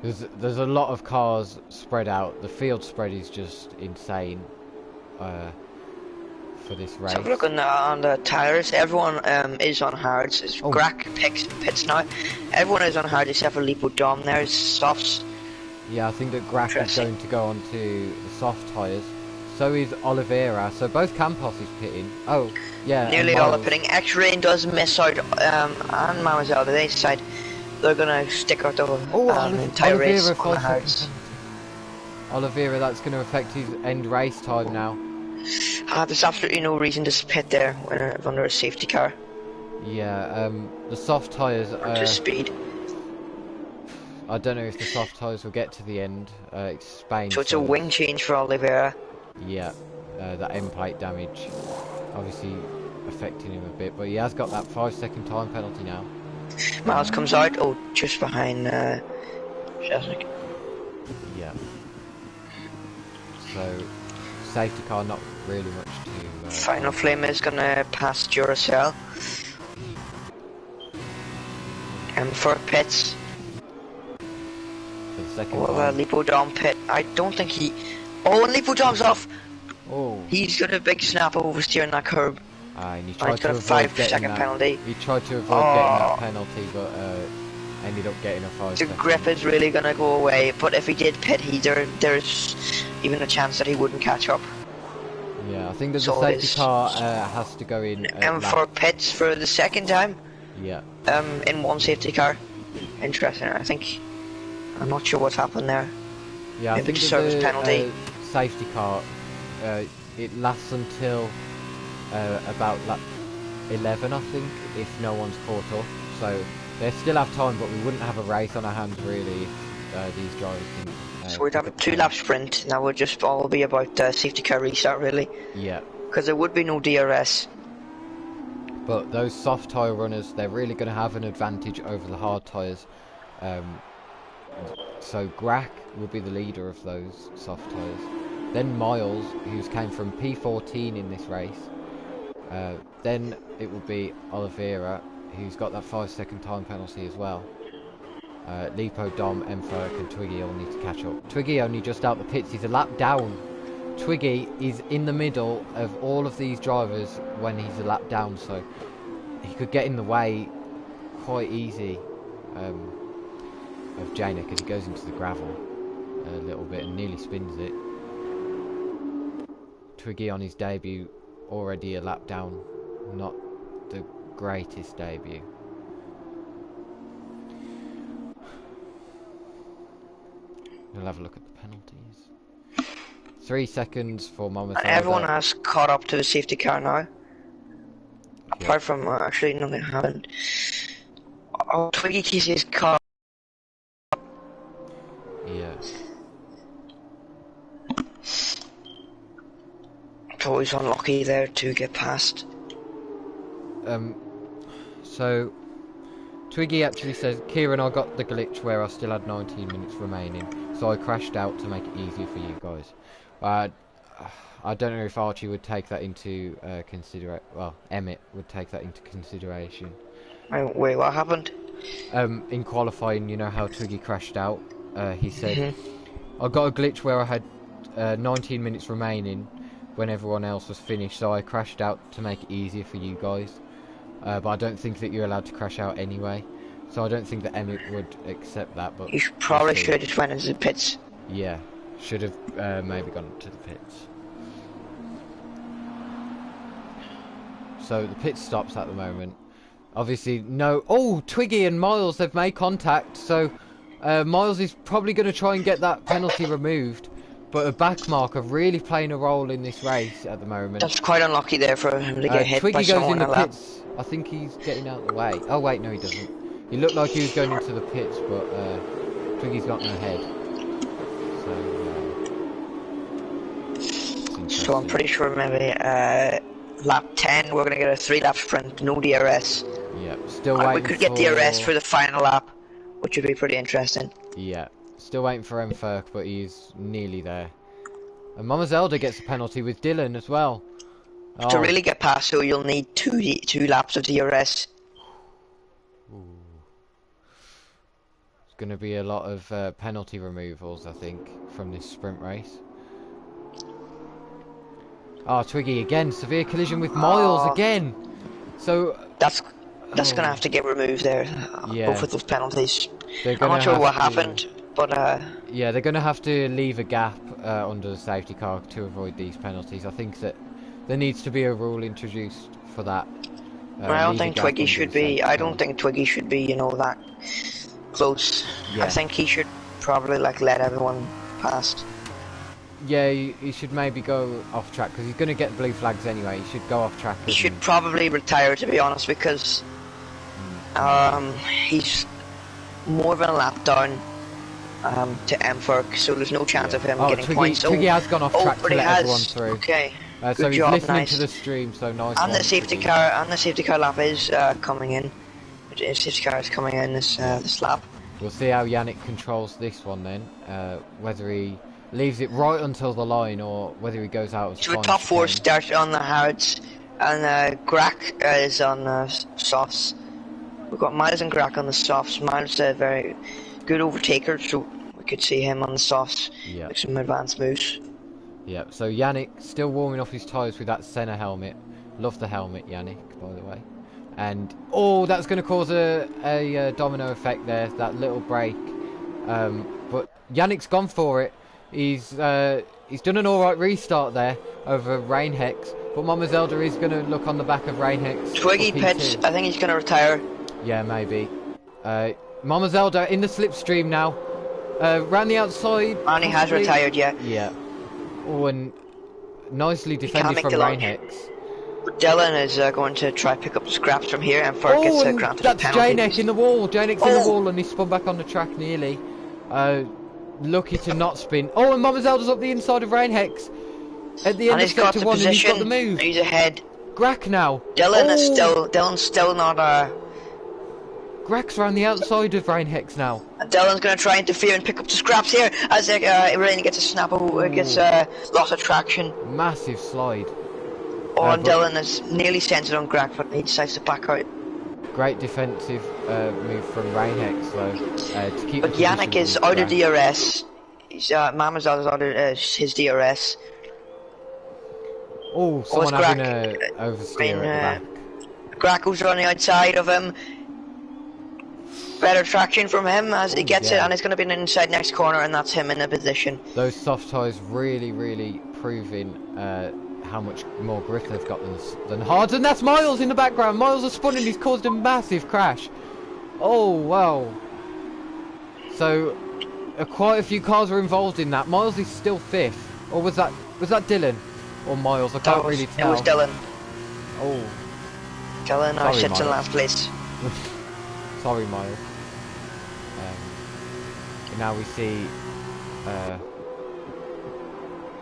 There's a lot of cars spread out. The field spread is just insane. For this race. So look on the tires. Everyone is on hards. Grack pits now. Everyone is on hard except for Lipo Dom. There's softs. Yeah, I think that Graff is going to go on to the soft tyres. So is Oliveira. So both Campos is pitting. Oh, yeah. Nearly all are pitting. X-Rain does miss out, and Mademoiselle, they decide they're gonna stick out the entire race on the hards. Oliveira, that's going to affect his end race time now. There's absolutely no reason to pit there when under a safety car. Yeah, the soft tyres to speed. I don't know if the soft tyres will get to the end. It's Spain. So it's a wing change for Oliveira. Yeah, that end plate damage obviously affecting him a bit, but he has got that 5-second time penalty now. Miles comes out, just behind Chesnick. Yeah. So, safety car, not really much to... Final Flame is gonna pass Duracell. And for pits. For the second time. Lipo Dom pit. I don't think he... Oh, and Lipo Dom's off! Oh. He's got a big snap oversteering that curb. And he He's tried to got a avoid 5-second penalty. He tried to avoid getting that penalty, but ended up getting a 5 The second. grip is really gonna go away, but if he did pit, there's even a chance that he wouldn't catch up. Yeah, I think that the So safety car has to go in. And for pits for the second time. Yeah. In one safety car. Interesting. I'm not sure what's happened there. Yeah, I Maybe think the service penalty. Safety car, it lasts until about lap 11, I think, if no one's caught up. So they still have time, but we wouldn't have a race on our hands really if these drivers can. So we'd have a 2-lap sprint, and that would just all be about safety car restart, really. Yeah. Because there would be no DRS. But those soft tyre runners, they're really going to have an advantage over the hard tyres. So Grack will be the leader of those soft tyres. Then Miles, who's came from P14 in this race. Then it will be Oliveira, who's got that 5-second time penalty as well. Lipo, Dom, Mferk and Twiggy all need to catch up. Twiggy only just out the pits, he's a lap down. Twiggy is in the middle of all of these drivers when he's a lap down, so he could get in the way quite easy of Janek as he goes into the gravel a little bit and nearly spins it. Twiggy on his debut already a lap down, not the greatest debut. We'll have a look at the penalties. 3 seconds for Mama Zelda. Everyone has caught up to the safety car now. Apart from, actually, nothing happened. Oh, Twiggy keeps his car. Yeah. So he's unlucky there to get past. So Twiggy actually says, Kieran, I got the glitch where I still had 19 minutes remaining, so I crashed out to make it easier for you guys. I don't know if Archie would take that into consideration. Well, Emmett would take that into consideration. Wait, what happened? In qualifying, you know how Twiggy crashed out? He said, I got a glitch where I had 19 minutes remaining when everyone else was finished, so I crashed out to make it easier for you guys. But I don't think that you're allowed to crash out anyway, so I don't think that Emmett would accept that. But you probably should have just went into the pits. Yeah, should have maybe gone to the pits. So the pit stops at the moment. Obviously, no. Oh, Twiggy and Miles, they've made contact. So Miles is probably going to try and get that penalty removed. But a backmark are really playing a role in this race at the moment. That's quite unlucky there for him to get hit Twiggy by someone goes in the pits. I think he's getting out of the way. Oh wait, no he doesn't. He looked like he was going into the pits, but Twiggy's got no head. So I'm pretty sure maybe lap 10 we're going to get a 3-lap sprint, no DRS. Yeah, still waiting. We could get DRS for the final lap, which would be pretty interesting. Yeah. Still waiting for Mferk, but he's nearly there. And Mama Zelda gets a penalty with Dylan as well. Oh. To really get past, so you'll need two laps of DRS. Ooh. There's going to be a lot of penalty removals, I think, from this sprint race. Oh, Twiggy again, severe collision with Miles again. So that's going to have to get removed there. Yeah. Both of those penalties. I'm not sure what happened. But yeah, they're going to have to leave a gap under the safety car to avoid these penalties. I think that there needs to be a rule introduced for that. I don't think Twiggy should be. I don't think Twiggy should be, that close. Yeah. I think he should probably let everyone past. Yeah, he should maybe go off track because he's going to get blue flags anyway. He should go off track. He should probably retire, to be honest, because he's more than a lap down. To Mferk, so there's no chance of him getting points. Twiggy has gone off track to let everyone through. Okay. So he's listening to the stream, so nice. And the safety car lap is coming in. The safety car is coming in this lap. We'll see how Yannick controls this one then. Whether he leaves it right until the line or whether he goes out. So the top 4 start on the hards, and Grack is on softs. We've got Miles and Grack on the softs. Miles a very good overtaker, so we could see him on the softs. Yeah. Make some advanced moves. Yeah, so Yannick still warming off his tyres with that Senna helmet. Love the helmet, Yannick, by the way. And, oh, that's going to cause a domino effect there, that little break. But Yannick's gone for it. He's done an alright restart there over Rain Hex. But Mama Zelda is going to look on the back of Rain Hex. Twiggy pits, I think he's going to retire. Yeah, maybe. Mama Zelda in the slipstream now. Round the outside. And he has retired, yeah. Yeah. Oh, and nicely defended from Rain Hex. Dylan is going to try pick up the scraps from here, and Ferg gets granted a that's penalty. Janek in the wall. Janek's in the wall, and he spun back on the track nearly. Lucky to not spin. Oh, and Mama Zelda's up the inside of Rainhex at the end of sector 1, and he's got the move. He's ahead. Grack now. Dylan's still not. Grack's around the outside of Rainhex now. And Dylan's going to try and interfere and pick up the scraps here as Rain gets a snap. Gets lost of traction. Massive slide. Oh, and Dylan is nearly centered on Grack, but he decides to back out. Great defensive move from Rainhex though to keep. But Yannick is out of DRS. He's Mama's out of his DRS. Oh, someone having a oversteer at the back. Grack goes on the outside of him. Better traction from him as he gets it, and it's going to be an inside next corner, and that's him in the position. Those soft tyres really proving how much more grip they've got than hards, and that's Miles in the background. Miles has spun and he's caused a massive crash. Oh wow! So quite a few cars were involved in that. Miles is still 5th, or was that Dylan or Miles? I can't really tell. It was Dylan. Oh, Dylan sits in last place. Sorry, Miles. Now we see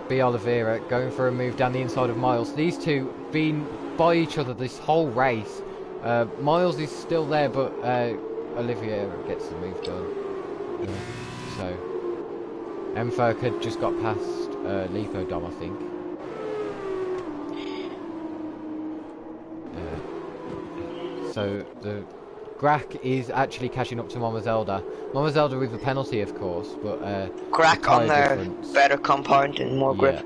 B. Oliveira going for a move down the inside of Miles. These two been by each other this whole race. Miles is still there, but Oliveira gets the move done. So Mfolk had just got past Lipodom, I think. So the Grack is actually catching up to Mama Zelda. Mama Zelda with the penalty, of course, but Grack on their better compound and more grip.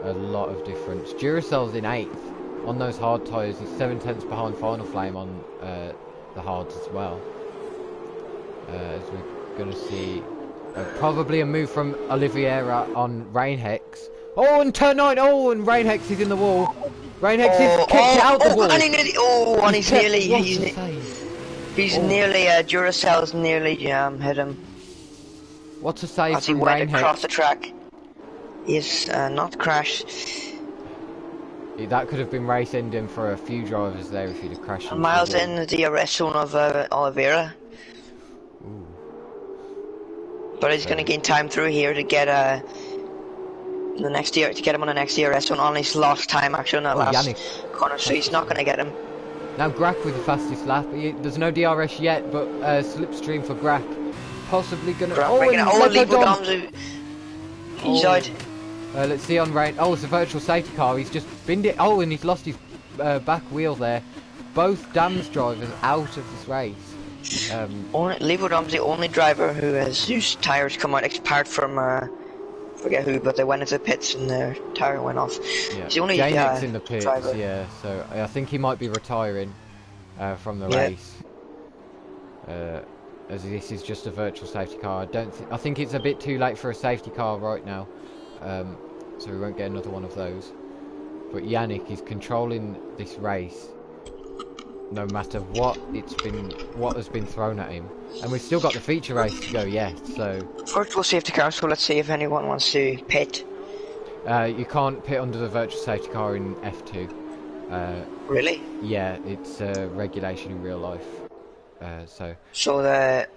A lot of difference. Duracell's in 8th on those hard tyres. He's 7/10 behind Final Flame on the hards as well. As we're going to see probably a move from Oliveira on Rainhex. Oh, and turn 9. Oh, and Rainhex is in the wall. Rainhex is kicked out the wall. And he's nearly. He's nearly. Duracell's nearly hit him. What's a save as he from went Rainhex? Across the track. He's not crashed. That could have been race ending for a few drivers there if he'd have crashed. Miles in the DRS zone of Oliveira. Ooh. But he's going to gain time through here to get the next year to get him on the next DRS zone. On his lost time actually on that last corner, so he's not going to get him. Now Grack with the fastest lap. There's no DRS yet, but slipstream for Grack. Possibly going to. He's out. Let's see on Rain. Oh, it's a virtual safety car. He's just binned it. Oh, and he's lost his back wheel there. Both Dams drivers out of this race. Levodom's the only driver whose tyres come out apart from forget who, but they went into the pits and their tyre went off. Yeah. He's the only Janek's in the pits, driver. yeah. So I think he might be retiring from the race. As this is just a virtual safety car. I think it's a bit too late for a safety car right now. So we won't get another one of those. But Yannick is controlling this race no matter what has been thrown at him. And we've still got the feature race to go yet, so... Virtual safety car, so let's see if anyone wants to pit. You can't pit under the virtual safety car in F2. Really? Yeah, it's a regulation in real life. So the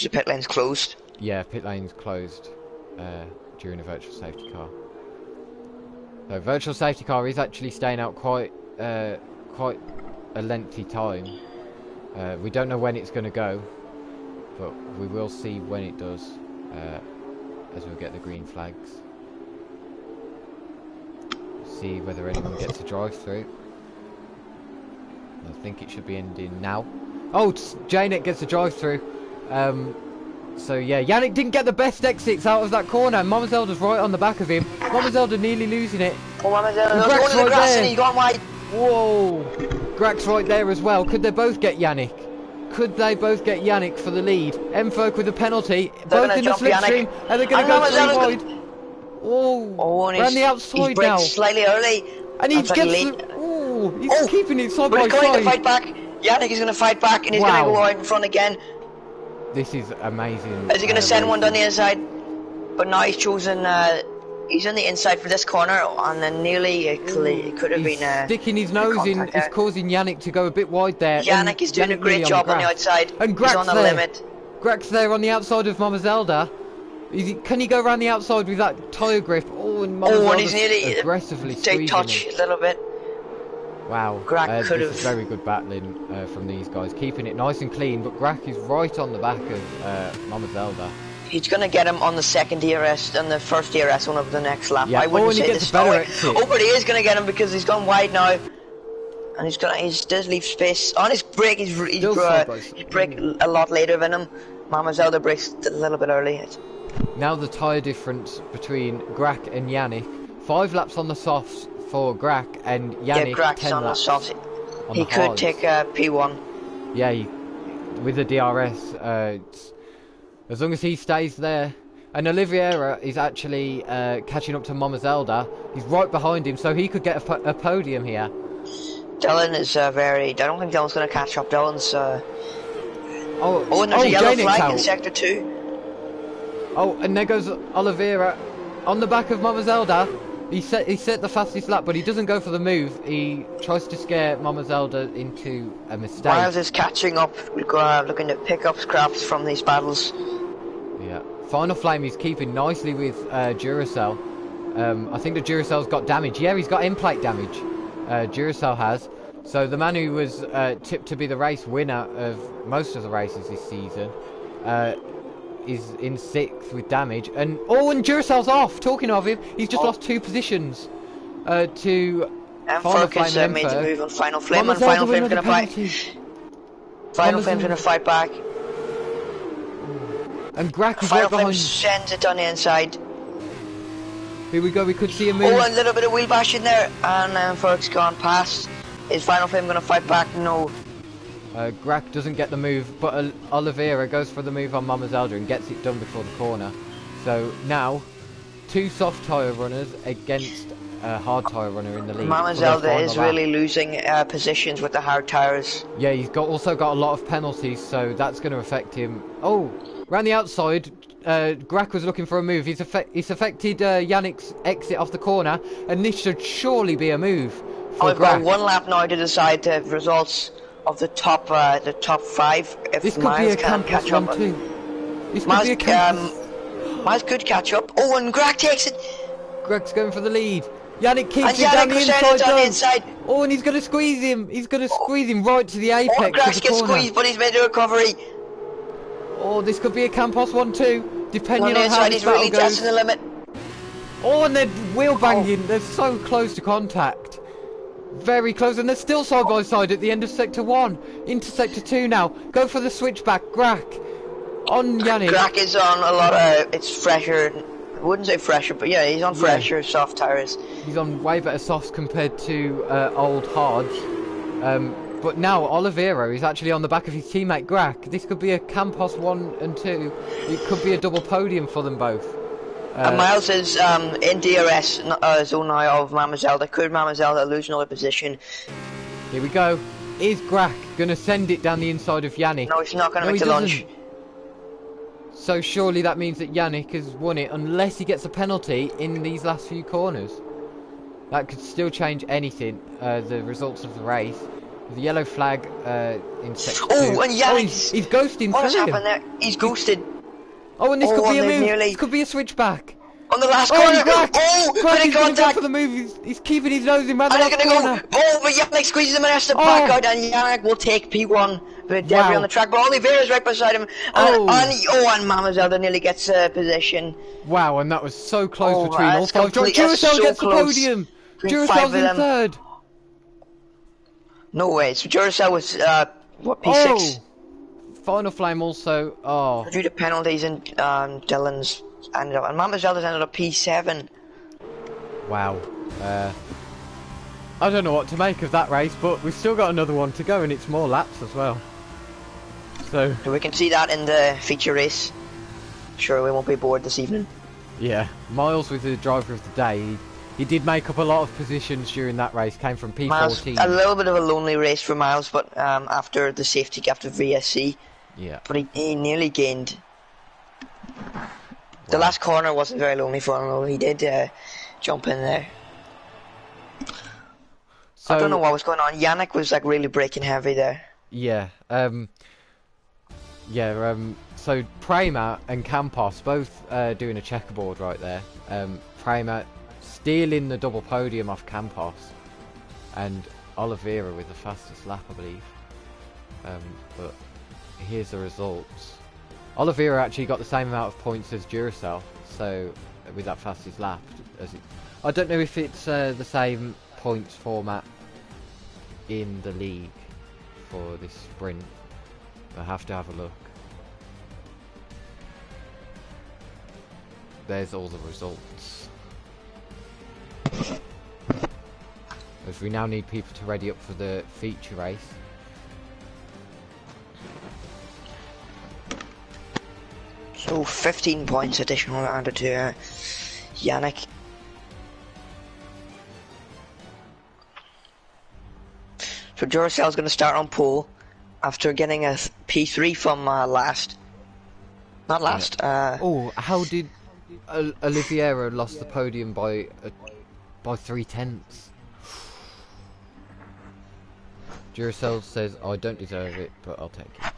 pit lane's closed? Yeah, pit lane's closed during a virtual safety car. So virtual safety car is actually staying out quite a lengthy time. We don't know when it's going to go, but we will see when it does as we'll get the green flags. See whether anyone gets a drive through. I think it should be ending now. Oh, Janek gets a drive through. So yeah, Yannick didn't get the best exits out of that corner. Mama Zelda's right on the back of him. Mama Zelda nearly losing it. Oh, Mama Zelda's going to the grass and he's gone wide. Whoa! Grack's right there as well. Could they both get Yannick? Could they both get Yannick for the lead? Mfolk with a penalty. Both in the slipstream. And they're going to go 3 wide. Oh, around the outside now. Slightly early. And he gets he's keeping it side by side. But he's going to fight back. Yannick is going to fight back and he's going to go out in front again. This is amazing. Is he going to send one down the inside? But now he's chosen He's on the inside for this corner, and then nearly it could have been. Sticking his nose in is causing Yannick to go a bit wide there. Yannick is doing a great job on the outside. And Grak's he's on the limit. Grak's there on the outside of Mama Zelda. Can he go around the outside with that tyre grip? Oh, and Mama Zelda's he's nearly aggressively take touch him. A little bit. Wow, Grak could have. This is very good battling from these guys, keeping it nice and clean. But Grak is right on the back of Mama Zelda. He's gonna get him on the second DRS and the first DRS one of the next lap. Yeah. I wouldn't say this. Oh, but he is gonna get him because he's gone wide now, and he does leave space on his brake. He's brake a lot later than him. Mama Zelda brakes a little bit early. Now the tyre difference between Grak and Yannick: 5 laps on the softs for Grak, and Yannick yeah, Grak's 10 on laps the softs. He could hards. take P1. Yeah, with the DRS. As long as he stays there. And Oliveira is actually catching up to Mama Zelda. He's right behind him, so he could get a podium here. Dylan is I don't think Dylan's going to catch up. Dylan's... and there's a yellow flag in Sector 2. Oh, and there goes Oliveira on the back of Mama Zelda. He set the fastest lap, but he doesn't go for the move. He tries to scare Mama Zelda into a mistake. Miles is catching up. We're looking to pick up scraps from these battles. Yeah. Final Flame is keeping nicely with Duracell. I think the Duracell's got damage. Yeah, he's got end plate damage. Duracell has. So the man who was tipped to be the race winner of most of the races this season is in 6th with damage. And Duracell's off. Talking of him, he's just lost 2 positions to Final Flame and made the move on Final Flame, and Final Flame's going to fight. Final Flame's going to fight back. And Grak is Final right behind. Flame sends it on the inside. Here we go, we could see a move. A little bit of wheel bash in there, and Ferg's gone past. Is Final Flame going to fight back? No. Grak doesn't get the move, but Oliveira goes for the move on Mama Zelda and gets it done before the corner. So now, 2 soft tyre runners against a hard tyre runner in the lead. Mama Zelda is really losing positions with the hard tyres. Yeah, he's also got a lot of penalties, so that's going to affect him. Oh, around the outside, Grak was looking for a move. He's affected Yannick's exit off the corner, and this should surely be a move for We've Grak. got 1 lap now to decide the results of the top 5. If This could Miles be a can Campos catch up. 1-2. This could Miles, be a Campos. Miles could catch up. Oh, and Grak takes it. Grak's going for the lead. Yannick keeps And it down Yannick the on the inside. inside. Oh, and he's going to squeeze him. He's going to squeeze him right to the apex of Grak the gets corner. squeezed, but he's made a recovery. Oh, this could be a Campos 1-2, depending On the on how inside, this he's really battle testing goes. the limit. Oh, and they're wheel banging. They're so close to contact. Very close, and they're still side by side at the end of Sector 1. Into Sector 2 now. Go for the switchback. Grak on Yannick. Grak is on a lot of... It's fresher. I wouldn't say fresher, but yeah, he's on fresher, soft tyres. He's on way better softs compared to old hards. But now Oliveira is actually on the back of his teammate Grak. This could be a Campos 1 and 2. It could be a double podium for them both. And Miles is in DRS zone now of Mama Zelda. Could Mama Zelda lose another position? Here we go. Is Grak going to send it down the inside of Yannick? No, he's not going to make the lunge. So surely that means that Yannick has won it, unless he gets a penalty in these last few corners. That could still change anything, the results of the race. The yellow flag in Sector 2. Oh, and Yannick! He's ghosting. What has happened there? He's ghosted. Oh, and this could be a move. This could be a switchback. On the last corner. Grak! Grak He's going to go for the move. He's keeping his nose in round the last corner. But Yannick squeezes him and has to back out, and Yannick will take P1. But debris on the track, but Oliveira's right beside him. And Mama Zelda nearly gets position. Wow, and that was so close between all 5. Duracell gets the podium. Duracell's in 3rd. No way. So Duracell was P6. Final Flame also. Due to penalties, and Dylan's ended up, and Mama Zelda's ended up P7. Wow. I don't know what to make of that race, but we've still got another one to go, and it's more laps as well. So we can see that in the feature race. Sure, we won't be bored this evening. Yeah, Miles was the driver of the day. He did make up a lot of positions during that race. Came from P14. Miles, a little bit of a lonely race for Miles, but after the safety gap to VSC. Yeah. But he nearly gained. The last corner wasn't very lonely for him, though. He did jump in there. So, I don't know what was going on. Yannick was like really braking heavy there. Yeah. So Prema and Campos both doing a checkerboard right there. Prema stealing the double podium off Campos, and Oliveira with the fastest lap, I believe. But here's the results. Oliveira actually got the same amount of points as Duracell, so with that fastest lap. I don't know if it's the same points format in the league for this sprint. I have to have a look. There's all the results. As we now need people to ready up for the feature race. So 15 points additional added to Yannick. So Duracell's going to start on pole after getting a P3 from last. Not last. How did Oliveira lost the podium by 3/10? Duracell says, "I don't deserve it, but I'll take it."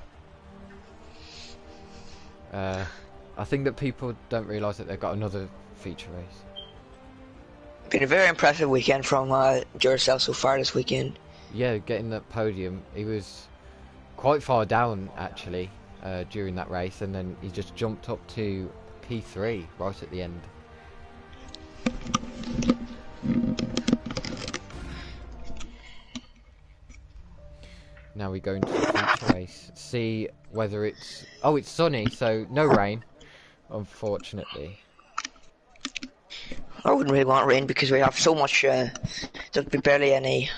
I think that people don't realise that they've got another feature race. Been a very impressive weekend from Duracell so far this weekend. Yeah, getting that podium. He was quite far down actually during that race, and then he just jumped up to P3 right at the end. Now we go into the feature race. See whether it's... Oh, it's sunny, so no rain, unfortunately. I wouldn't really want rain because we have so much... there'd be barely any...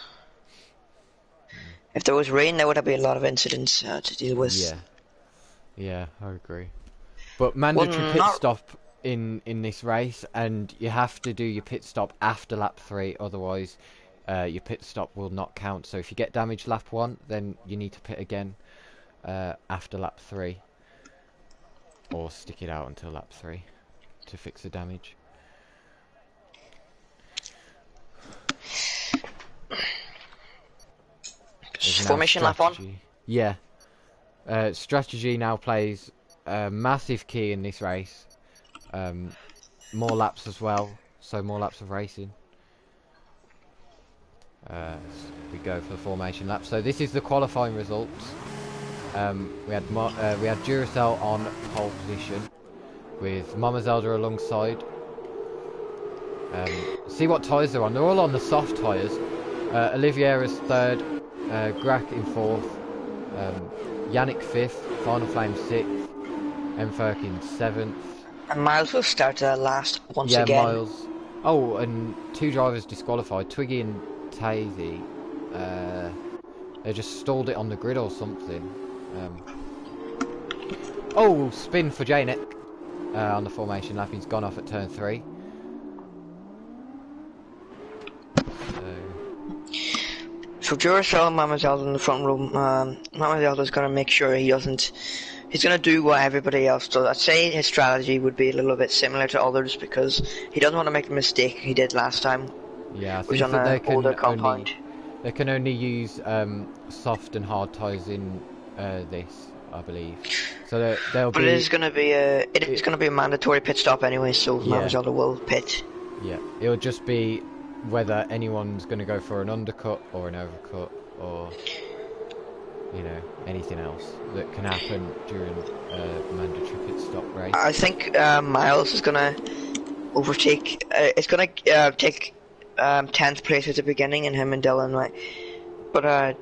If there was rain, there would have been a lot of incidents to deal with. Yeah, I agree. But mandatory pit stop in this race, and you have to do your pit stop after lap 3, otherwise your pit stop will not count. So if you get damage lap 1, then you need to pit again after lap 3, or stick it out until lap 3 to fix the damage. Formation lap 1? Yeah. Strategy now plays a massive key in this race. More laps as well, so more laps of racing. We go for the formation lap. So this is the qualifying results. We had Duracell on pole position with Mama Zelda alongside. See what tyres they're on. They're all on the soft tyres. Oliveira's third, Grach in fourth, Yannick fifth, Final Flame sixth, Mferk in seventh. And Miles will start last once again. Yeah, Miles. Oh, and 2 drivers disqualified, Twiggy and Tazy. They just stalled it on the grid or something. Spin for Janek on the formation lap. He's gone off at turn 3. So Duracell and Mama Zelda in the front row. Mama Zelda's going to make sure he doesn't... He's going to do what everybody else does. I'd say his strategy would be a little bit similar to others because he doesn't want to make a mistake he did last time. Yeah, I think that they can only use soft and hard tyres in this, I believe. So they'll But it is going to be a mandatory pit stop anyway, so yeah. Mama Zelda will pit. Yeah, it'll just be whether anyone's going to go for an undercut or an overcut or, you know, anything else that can happen during a mandatory pit stop race. I think Miles is going to overtake, it's going to take 10th place at the beginning, and him and Dylan, right? But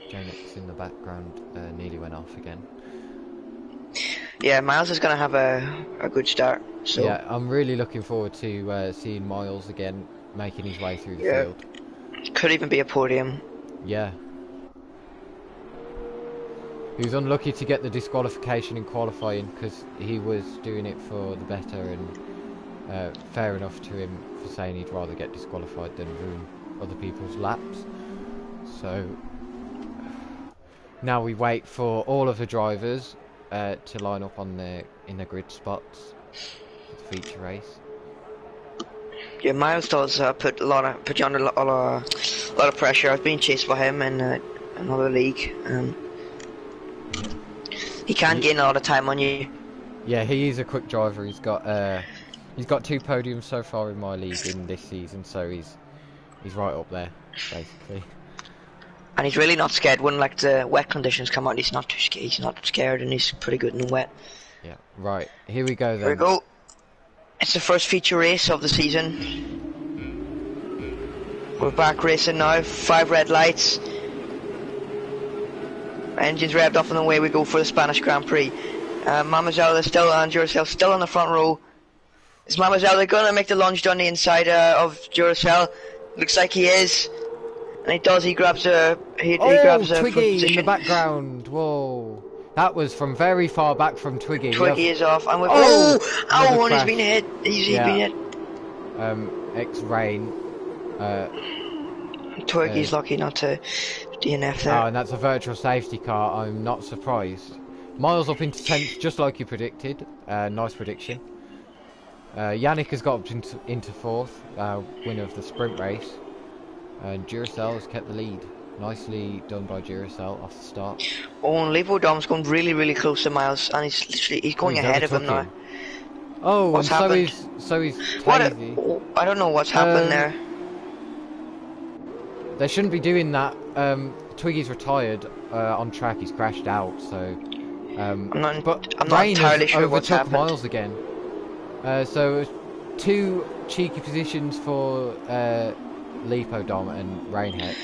Janek's in the background, nearly went off again. Yeah, Miles is going to have a good start. So. Yeah, I'm really looking forward to seeing Miles again making his way through the field. Could even be a podium. Yeah. He was unlucky to get the disqualification in qualifying because he was doing it for the better, and fair enough to him for saying he'd rather get disqualified than ruin other people's laps. So now we wait for all of the drivers. to line up on in the grid spots for the feature race. Yeah, Miles does put you under a lot of pressure. I've been chased by him in another league. He can gain a lot of time on you. Yeah, he is a quick driver. He's got 2 podiums so far in my league in this season, so he's right up there basically. And he's really not scared when like the wet conditions come out. He's not too scared. He's not scared, and he's pretty good in the wet. Yeah, right. Here we go then. Here we go. It's the first feature race of the season. We're back racing now. 5 red lights. Engines revved off and away we go for the Spanish Grand Prix. Mama Zelda still and Duracell still on the front row. Is Mama Zelda gonna make the lunge down the inside of Duracell? Looks like he is. And he does, he grabs a Twiggy in the background. Whoa. That was from very far back from Twiggy. Twiggy is off, and we've he's been hit. He's been hit. X-Rain. Twiggy's lucky not to DNF there. Oh, and that's a virtual safety car. I'm not surprised. Miles up into 10th, just like you predicted. Nice prediction. Yannick has got up into 4th, winner of the sprint race. And Duracell has kept the lead. Nicely done by Duracell off the start. Oh, and Levo Dom's going really, really close to Miles, and he's going ahead of him now. Oh, what's and happened? so he's Tazy. I don't know what's happened there. They shouldn't be doing that. Twiggy's retired on track. He's crashed out. So, I'm not Rain entirely sure what's happened. Miles again. So 2 cheeky positions for Levo Dom and Rain Hex.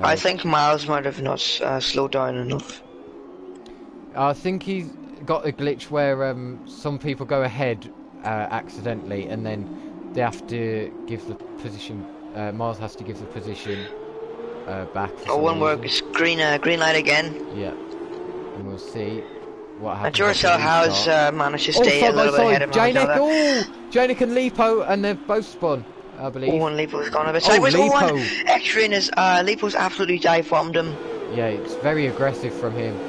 I think Miles might have not slowed down enough. I think he's got a glitch where some people go ahead accidentally, and then they have to give the position. Miles has to give the position back. Oh, one work. It's green light again. Yeah, and we'll see what happens. And Duracell has managed to stay a little bit ahead of Miles. Janick and Lipo, and they've both spun, I believe. Oh, and Lipo's gone a bit sideways. Lipo. X-Rain is Lipo's absolutely dive-bombed him. Yeah, it's very aggressive from him.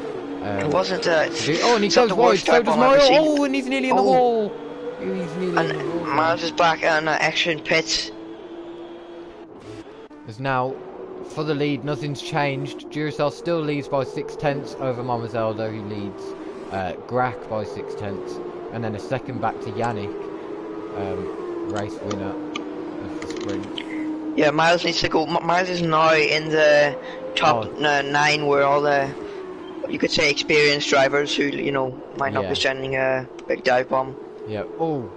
It wasn't. And he goes wide. So does Miles. Oh, and he's nearly in the wall. Miles is back, and X-Rain pits. There's now, for the lead, nothing's changed. Duracell still leads by 6/10 over Mama Zelda, who leads Grack by 6/10, and then a second back to Yannick, race winner of the sprint. Yeah, Miles needs to go. Miles is now in the top 9, where all the, you could say, experienced drivers who might not be sending a big dive bomb. Yeah. Oh,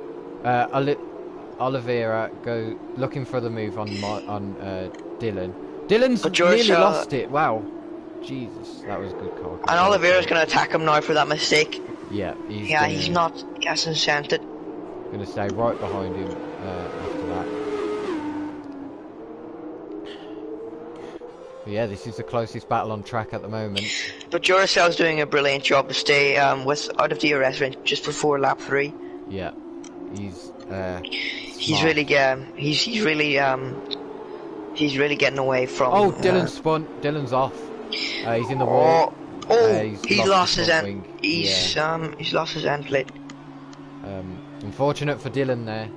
Oliveira go looking for the move on Dylan. Dylan's nearly lost it. Wow, Jesus, that was a good call. And Oliveira's going to attack him now for that mistake. Yeah, he hasn't sent it. Going to stay right behind him after that. But yeah, this is the closest battle on track at the moment. But Duracell's doing a brilliant job to stay out of DRS range just before lap 3. Yeah, he's really getting away from. Oh, Dylan spun. Dylan's off. He's in the wall. He lost his end. He's lost his end plate. Unfortunate for Dylan there.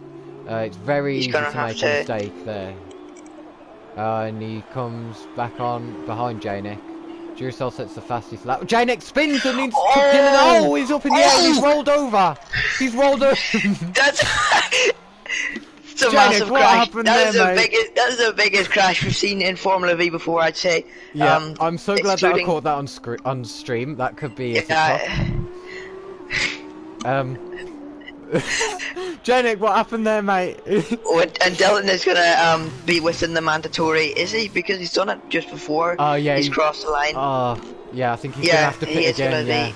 It's very easy to make a mistake there. And he comes back on behind Janick. Duracell sets the fastest lap. Janick spins and into Dylan. Oh, he's up in the air. He's rolled over. He's rolled over. That's a massive crash. That is the biggest crash we've seen in Formula V before, I'd say. Yeah, I'm so glad that I caught that on stream. That could be a Janick, what happened there, mate? And Dylan is gonna be within the mandatory, is he? Because he's done it just before. Oh yeah, he's crossed the line. Yeah, I think he's gonna have to pit again. Yeah,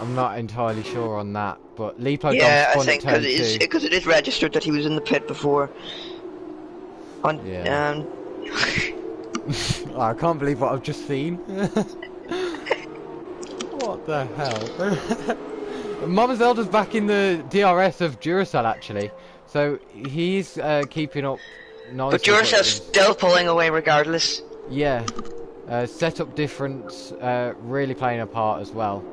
I'm not entirely sure on that, but Lipo. Yeah, I think because it is registered that he was in the pit before. I can't believe what I've just seen. What the hell? Mama Zelda's back in the DRS of Duracell actually, so he's keeping up nicely. But Duracell's still pulling away regardless. Yeah, Setup difference really playing a part as well.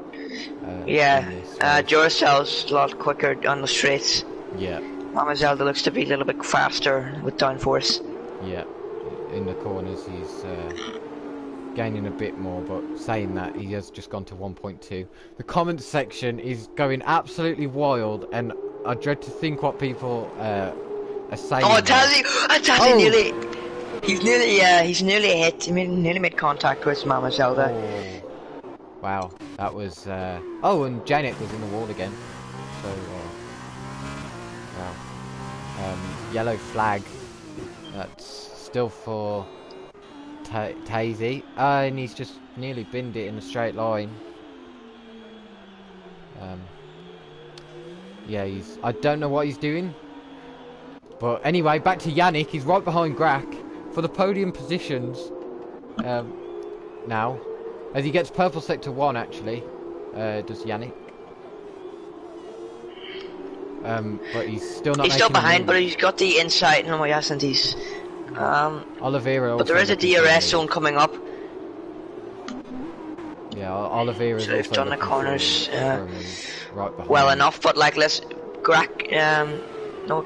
Duracell's a lot quicker on the straights. Yeah. Mama Zelda looks to be a little bit faster with downforce. Yeah. In the corners, he's gaining a bit more, but saying that, he has just gone to 1.2. The comments section is going absolutely wild, and I dread to think what people are saying. Oh, Tazzy nearly. He's nearly hit. He nearly made contact with Mama Zelda. Oh. Wow, that was. Oh, and Janet was in the wall again. So, wow. Yellow flag. That's still for Tazy. And he's just nearly binned it in a straight line. Yeah, I don't know what he's doing. But anyway, back to Yannick. He's right behind Grak for the podium positions. Now, as he gets purple sector 1, actually, does Yannick. But he's still not. He's still behind, but he's got the insight. No, he hasn't. He's. Oliveira. But there is a DRS zone coming up. Yeah, Oliveira. So they've done the corners. Right behind. Well enough, but like Grak. No,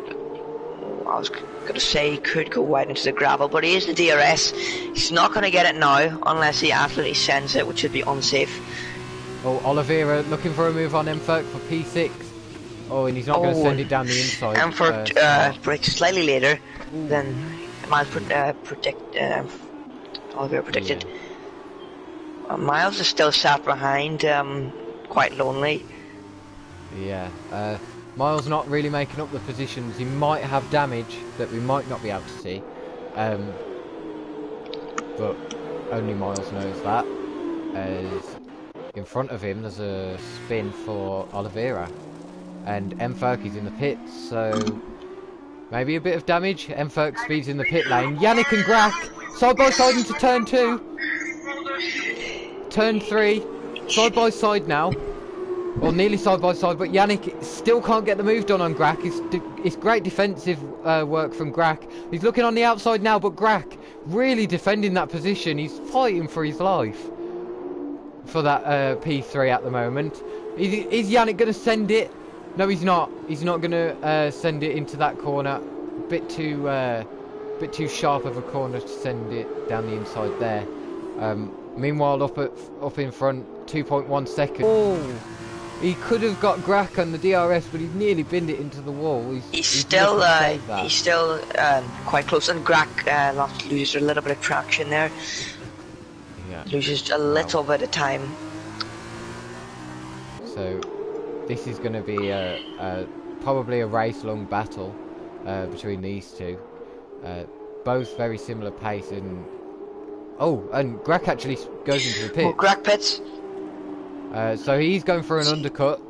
I was gonna say he could go wide into the gravel, but he is the DRS. He's not gonna get it now unless he absolutely sends it, which would be unsafe. Oh, Oliveira looking for a move on Mferk for P6. Oh, and he's not going to send it down the inside. Mferk brakes slightly later than Miles Oliveira predicted. Yeah. Miles is still sat behind, quite lonely. Yeah, Miles not really making up the positions. He might have damage that we might not be able to see, but only Miles knows that. As in front of him, there's a spin for Oliveira, and Mferk is in the pits, so maybe a bit of damage. Mferk speeds in the pit lane. Yannick and Grak side by side into turn 2, turn 3, side by side now. Well, nearly side by side, but Yannick still can't get the move done on Grak. It's great defensive work from Grak. He's looking on the outside now, but Grak really defending that position. He's fighting for his life for that P3 at the moment. Is Yannick going to send it? No, he's not. He's not going to send it into that corner. Bit too sharp of a corner to send it down the inside there. Meanwhile, up in front, 2.1 seconds. Oh! He could have got Grak on the DRS, but he's nearly binned it into the wall. He's still quite close, and Grak loses a little bit of traction there. Yeah. Loses a little bit of time. So this is going to be probably a race-long battle between these two. Both very similar pace, and and Grak actually goes into the pit. Oh, Grak pits. So he's going for an undercut.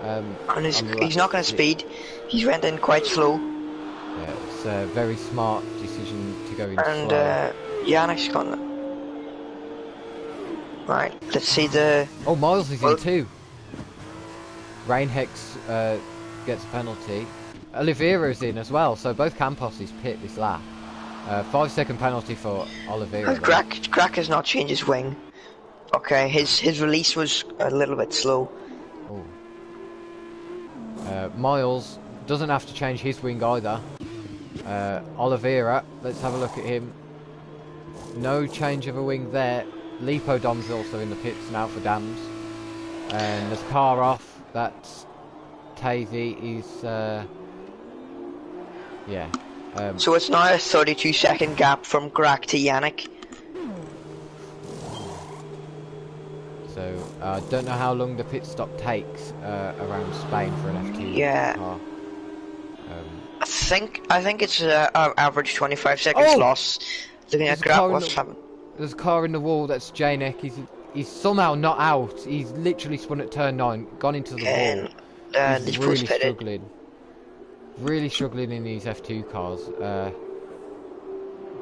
And he's not going to speed. He's went in quite slow. Yeah, it's a very smart decision to go in and slow. Yannick's gone. Right, let's see the... Oh, Miles is in too. Rainhex gets a penalty. Oliveira's in as well, so both Campos' pit this lap. 5-second penalty for Oliveira. Grak has not changed his wing. Okay, his release was a little bit slow. Miles doesn't have to change his wing either. Oliveira, let's have a look at him. No change of a wing there. Lipodom's also in the pits now for Dams. And there's a car off. That's Tazy. He's so it's now a 32-second gap from Grak to Yannick. So I don't know how long the pit stop takes around Spain for an F2 car. I think it's average 25 seconds loss. Looking at Grak, what's happened? There's a car in the wall. That's Janek. He's somehow not out. He's literally spun at turn 9, gone into the wall. He's really struggling. Really struggling in these F2 cars.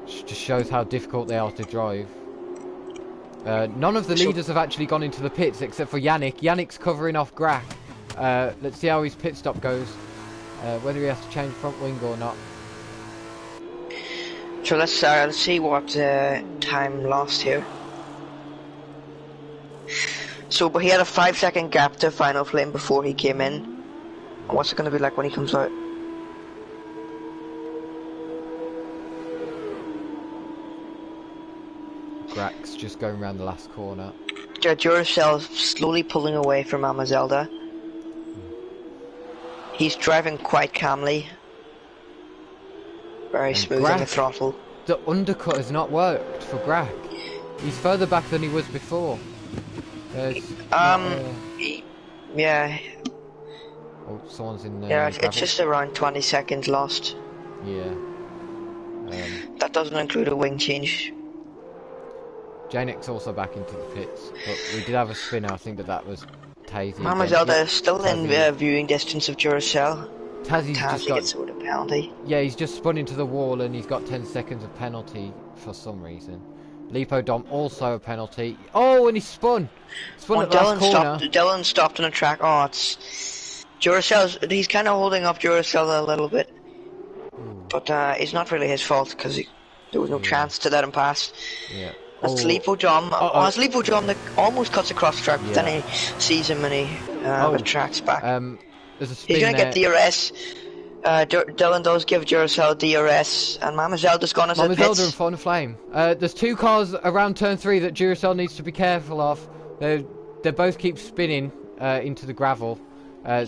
Just shows how difficult they are to drive. None of the leaders have actually gone into the pits except for Yannick. Yannick's covering off Grak. Let's see how his pit stop goes. Whether he has to change front wing or not. So let's see what time lost here. So, but he had a 5-second gap to Final Flame before he came in. What's it going to be like when he comes out? Grax just going around the last corner. Duracell slowly pulling away from Mama Zelda. He's driving quite calmly. Very smooth on the throttle. The undercut has not worked for Grax. He's further back than he was before. Yeah. Oh, someone's in there. Yeah, it's just around 20 seconds lost. Yeah. That doesn't include a wing change. Janek's also back into the pits, but we did have a spinner. I think that was Tazy. Mama Zelda is still in viewing distance of Duracell. Tazy's just got gets a penalty. Yeah, he's just spun into the wall and he's got 10 seconds of penalty for some reason. Lipodom also a penalty. Oh, and he spun at the last corner. Dylan stopped on the track. Oh, it's Duracell. He's kind of holding up Duracell a little bit, but it's not really his fault because there was no chance to let him pass. Yeah. That's Lipodom. It's Lipodom that almost cuts across the track, but then he sees him and he retracts back. There's a spin He's gonna get DRS. Dylan does give Duracell DRS, and Mama Zelda's gone as Mama Zelda and Final Flame. There's two cars around turn 3 that Duracell needs to be careful of. They both keep spinning into the gravel,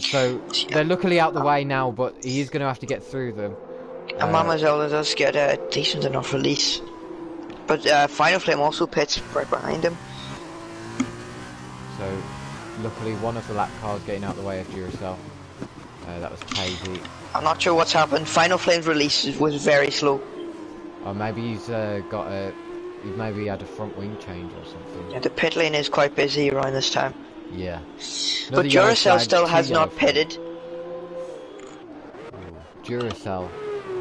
so they're luckily out the way now, but he is going to have to get through them. And Mama Zelda does get a decent enough release, but Final Flame also pits right behind him. So luckily one of the lap cars getting out the way of Duracell. That was Tazy. I'm not sure what's happened. Final Flame's release was very slow. Or maybe he's maybe had a front wing change or something. Yeah, the pit lane is quite busy around this time. Yeah. But Duracell still has not pitted. Duracell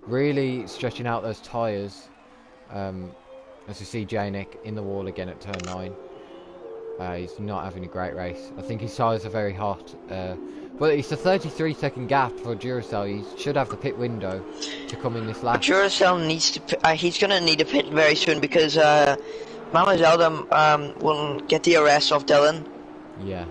really stretching out those tyres. As you see Janek in the wall again at turn 9. He's not having a great race. I think his tyres are very hot. But it's a 33-second gap for Duracell. He should have the pit window to come in this lap. Duracell needs to. He's gonna need a pit very soon because Mama Zelda will get DRS off Dylan. Yeah,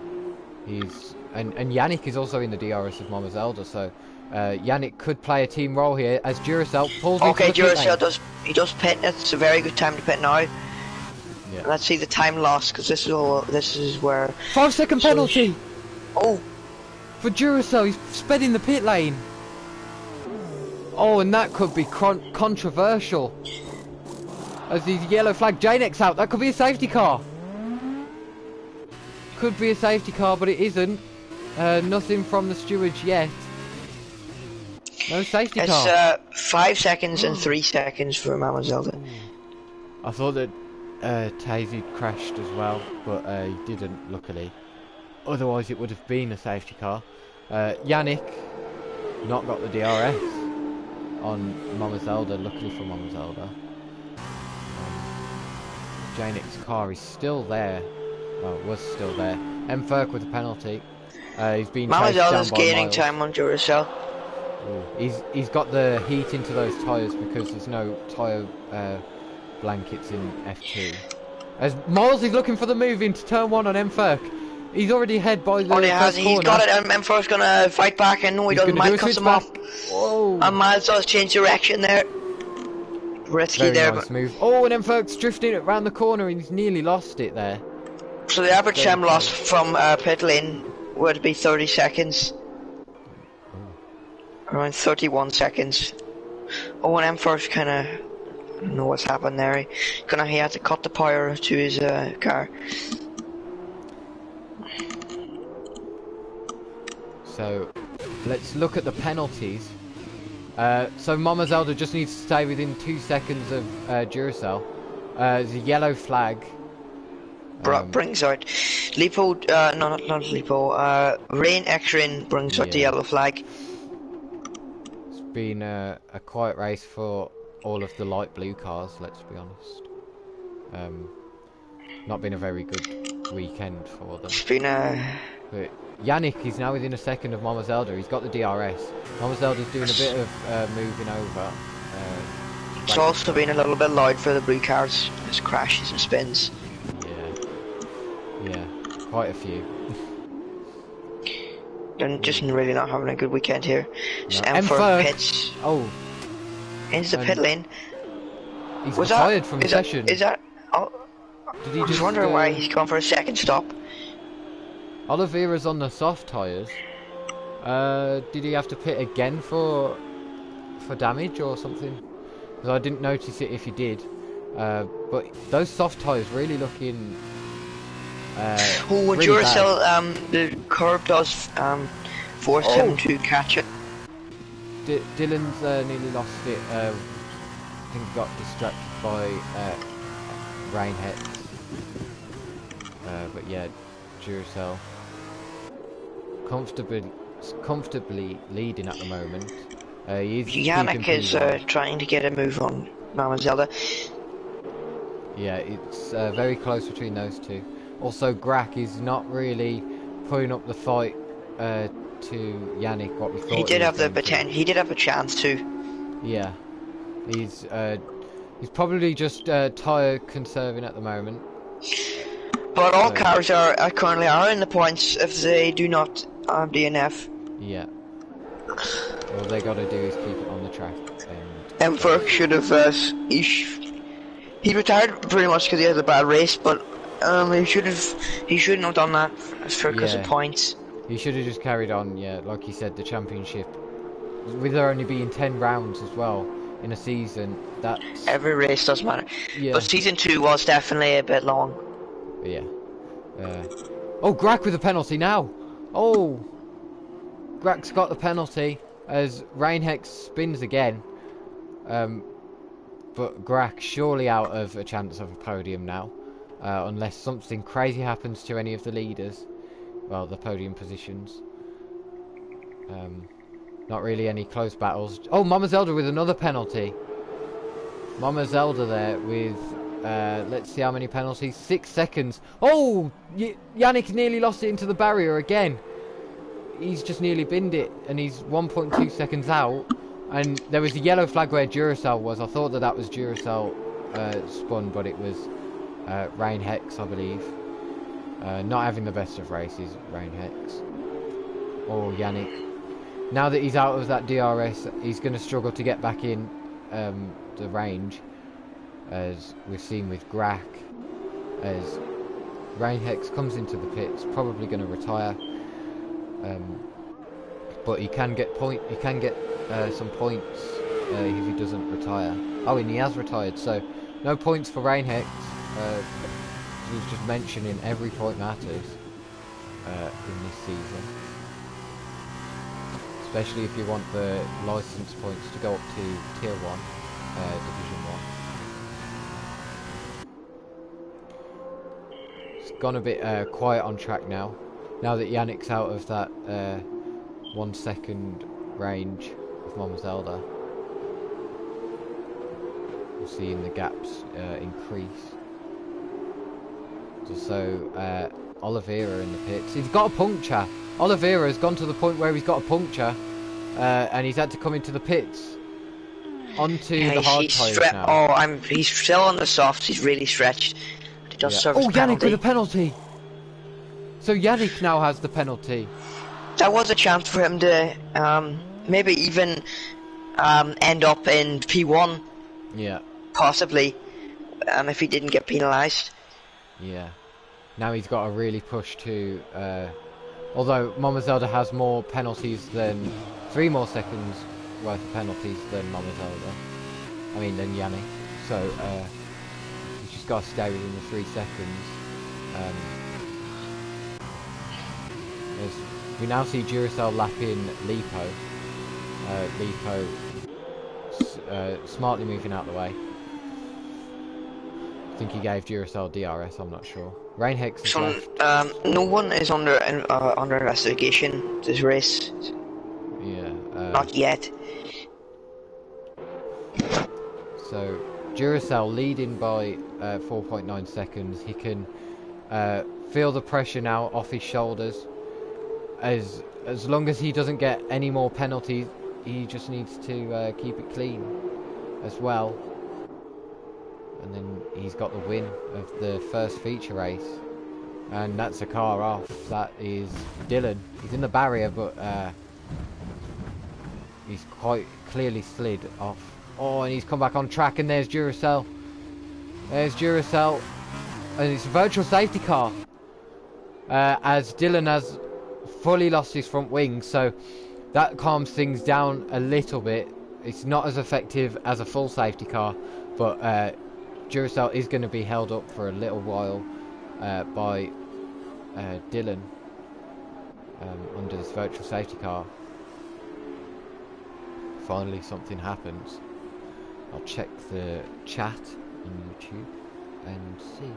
and Yannick is also in the DRS of Mama Zelda, so Yannick could play a team role here as Duracell pulls into the pit lane. does pit. It's a very good time to pit now. Yeah. Let's see the time lost because this is where 5-second penalty. Oh. For Duracell, he's sped in the pit lane. Oh, and that could be controversial. As these yellow flag Janek's out, that could be a safety car. Could be a safety car, but it isn't. Nothing from the stewards yet. No safety car. It's 5 seconds and 3 seconds for Mama Zelda. I thought that Tazy crashed as well, but he didn't, luckily. Otherwise it would have been a safety car. Yannick not got the DRS on Mama Zelda, luckily for Mama Zelda. Janek's car is still there. Well, was still there. Mferk with a penalty. He's been Mama chased down Zelda's by gaining Miles. time on Duracell. He's got the heat into those tyres because there's no tyre blankets in F2. As Miles is looking for the move into turn 1 on Mferk. He's already ahead by the first corner. He's got it, and Mferk's gonna fight back, and no, he doesn't. Miles cuts him off. Whoa. And Miles does change direction there. Risky there, nice but move. Oh, and Mferk's drifting around the corner, and he's nearly lost it there. So the average time loss from pit lane would be 30 seconds. Around 31 seconds. Oh, and Mferk's kinda, I don't know what's happened there. He had to cut the power to his car. So, let's look at the penalties. So Mama Zelda just needs to stay within 2 seconds of Duracell. There's a yellow flag. Brings out Lipo, no, not Lipo. Rain X-Rain brings out the yellow flag. It's been a quiet race for all of the light blue cars, let's be honest. Not been a very good weekend for them. It's been But Yannick is now within a second of Mama Zelda. He's got the DRS. Mama Zelda's doing a bit of moving over. It's also been a little bit loud for the blue cars. There's crashes and spins. Yeah, quite a few. They're just really not having a good weekend here. No. M4 pits. Oh. Into the pit lane. He's retired from the session. Is that? Oh, did he I was wondering why he's gone for a second stop. Oliveira's on the soft tyres. Did he have to pit again for damage or something? Because I didn't notice it if he did. But those soft tyres really looking. Really Duracell, the curb does force him to catch it. Dylan's nearly lost it. I think he got distracted by Rain Hex. But yeah, Duracell comfortably leading at the moment. Yannick is trying to get a move on Mama Zelda. Yeah, it's very close between those two. Also, Grack is not really putting up the fight to Yannick. What we thought he did have the potential. He did have a chance to. Yeah, he's probably just tyre conserving at the moment. But all cars are currently in the points if they do not DNF. Yeah. All they got to do is keep it on the track. And M4 should have he retired pretty much because he had a bad race, but he shouldn't have done that because of points. He should have just carried on. Yeah, like you said, the championship, with there only being 10 rounds as well in a season. That's every race does matter. Yeah. But season 2 was definitely a bit long. Yeah. Oh, Grack with a penalty now. Oh, Grack's got the penalty as Rain Hex spins again. But Grack surely out of a chance of a podium now, unless something crazy happens to any of the leaders. Well, the podium positions. Not really any close battles. Oh, Mama Zelda with another penalty. Mama Zelda there with, let's see how many penalties. 6 seconds. Oh, Yannick nearly lost it into the barrier again. He's just nearly binned it, and he's 1.2 seconds out. And there was a yellow flag where Duracell was. I thought that was Duracell spun, but it was Rain Hex, I believe. Not having the best of races, Rain Hex. Or Yannick. Now that he's out of that DRS, he's going to struggle to get back in the range, as we've seen with Grack. As Rain Hex comes into the pits, probably going to retire. But he can get some points if he doesn't retire. Oh, and he has retired, so no points for Rain Hex. He was just mentioning every point matters in this season, especially if you want the license points to go up to Tier 1, Division 1. It's gone a bit quiet on track now that Yannick's out of that 1 second range of Mama Zelda. We're seeing the gaps increase. So Oliveira in the pits. He's got a puncture. Oliveira has gone to the point where he's got a puncture, and he's had to come into the pits. Onto the hard tyres now. Oh, he's still on the softs. He's really stretched. He does serve his penalty. Yannick with a penalty. So Yannick now has the penalty. That was a chance for him to maybe even end up in P1. Yeah. Possibly, if he didn't get penalised. Yeah. Now he's got to really push to... although Mama Zelda has more penalties than... 3 more seconds worth of penalties than Mama Zelda. I mean, than Yannick. So, he's just got to stay within the 3 seconds. We now see Duracell lapping Lipo. Lipo smartly moving out the way. I think he gave Duracell DRS, I'm not sure. Rain Hex is left. No one is under investigation this race. Yeah. Not yet. So, Duracell leading by 4.9 seconds. He can feel the pressure now off his shoulders. As long as he doesn't get any more penalties, he just needs to keep it clean as well. and then he's got the win of the first feature race. And that's a car off. That is Dylan. He's in the barrier, but he's quite clearly slid off. Oh, and he's come back on track, and there's Duracell. There's Duracell. And it's a virtual safety car. As Dylan has fully lost his front wing, so that calms things down a little bit. It's not as effective as a full safety car, but Duracell is going to be held up for a little while by Dylan under this virtual safety car. Finally something happens. I'll check the chat on YouTube and see.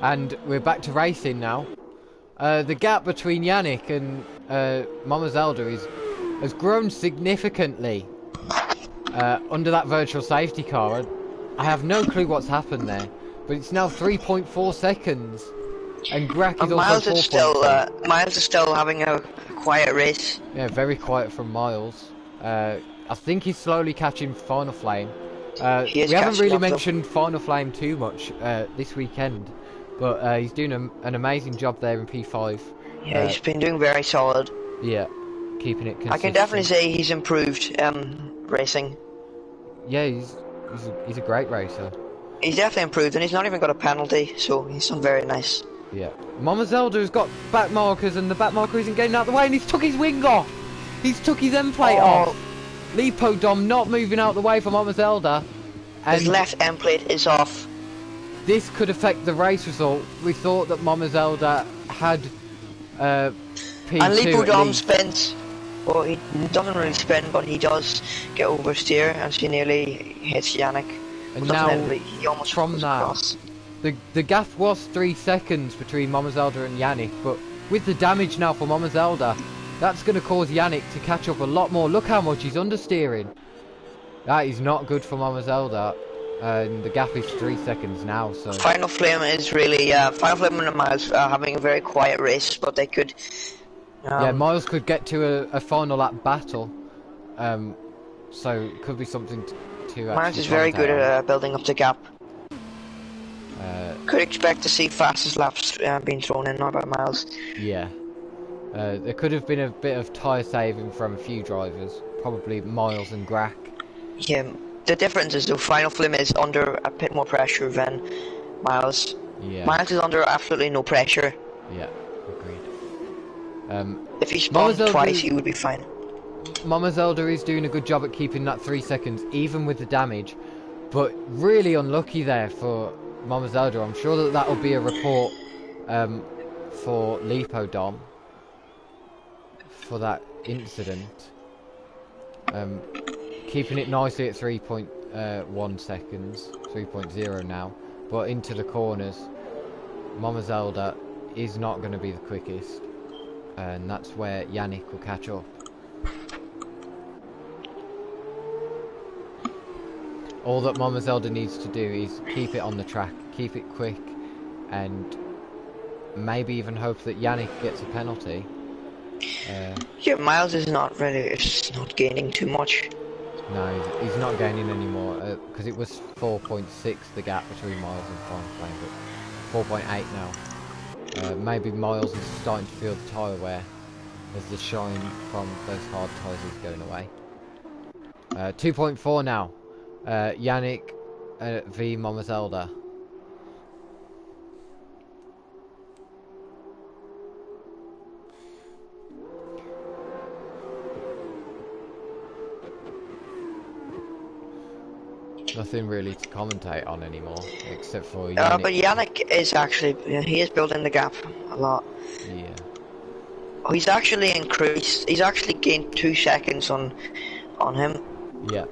And we're back to racing now. The gap between Yannick and Mama Zelda has grown significantly under that virtual safety car. I have no clue what's happened there, but it's now 3.4 seconds, and Grach is also 4.2. Miles is still having a quiet race. Yeah, very quiet from Miles. I think he's slowly catching Final Flame. We haven't really mentioned Final Flame too much this weekend. But he's doing an amazing job there in P5. Yeah, he's been doing very solid. Yeah, keeping it consistent. I can definitely say he's improved racing. Yeah, he's a great racer. He's definitely improved, and he's not even got a penalty, so he's done very nice. Yeah. Mama Zelda's got back markers, and the back marker isn't getting out of the way, and he's took his wing off! He's took his end plate off! Lipodom not moving out of the way for Mama Zelda. And his left end plate is off. This could affect the race result. We thought that Mama Zelda had P2 and Lipodom spins. Well, he doesn't really spin, but he does get oversteer, and she nearly hits Yannick. And now, he almost from that, the gap was 3 seconds between Mama Zelda and Yannick, but with the damage now for Mama Zelda, that's going to cause Yannick to catch up a lot more. Look how much he's understeering. That is not good for Mama Zelda. And the gap is 3 seconds now, so... Final Flame is really... Final Flame and Miles are having a very quiet race, but they could... yeah, Miles could get to a final lap battle. So it could be something to Miles is very good at building up the gap. Could expect to see fastest laps being thrown in now by Miles. Yeah. There could have been a bit of tyre saving from a few drivers. Probably Miles and Grach. Yeah. The difference is the Final Flame is under a bit more pressure than Miles. Yeah. Miles is under absolutely no pressure. Yeah, agreed. If he spun twice, he would be fine. Mama Zelda is doing a good job at keeping that 3 seconds, even with the damage. But really unlucky there for Mama Zelda. I'm sure that will be a report for Lipodom for that incident. Keeping it nicely at 3.1 seconds, 3.0 now, but into the corners, Mama Zelda is not going to be the quickest, and that's where Yannick will catch up. All that Mama Zelda needs to do is keep it on the track, keep it quick, and maybe even hope that Yannick gets a penalty. Yeah, Miles is not not gaining too much. No, he's not gaining anymore, because it was 4.6 the gap between Miles and Final Flame, but 4.8 now. Maybe Miles is starting to feel the tyre wear as the shine from those hard tyres is going away. 2.4 now. Yannick v Mama Zelda. Nothing really to commentate on anymore, except for Yannick. But Yannick is actually, he is building the gap a lot. Yeah. Oh, he's actually increased, he's actually gained 2 seconds on him. Yeah.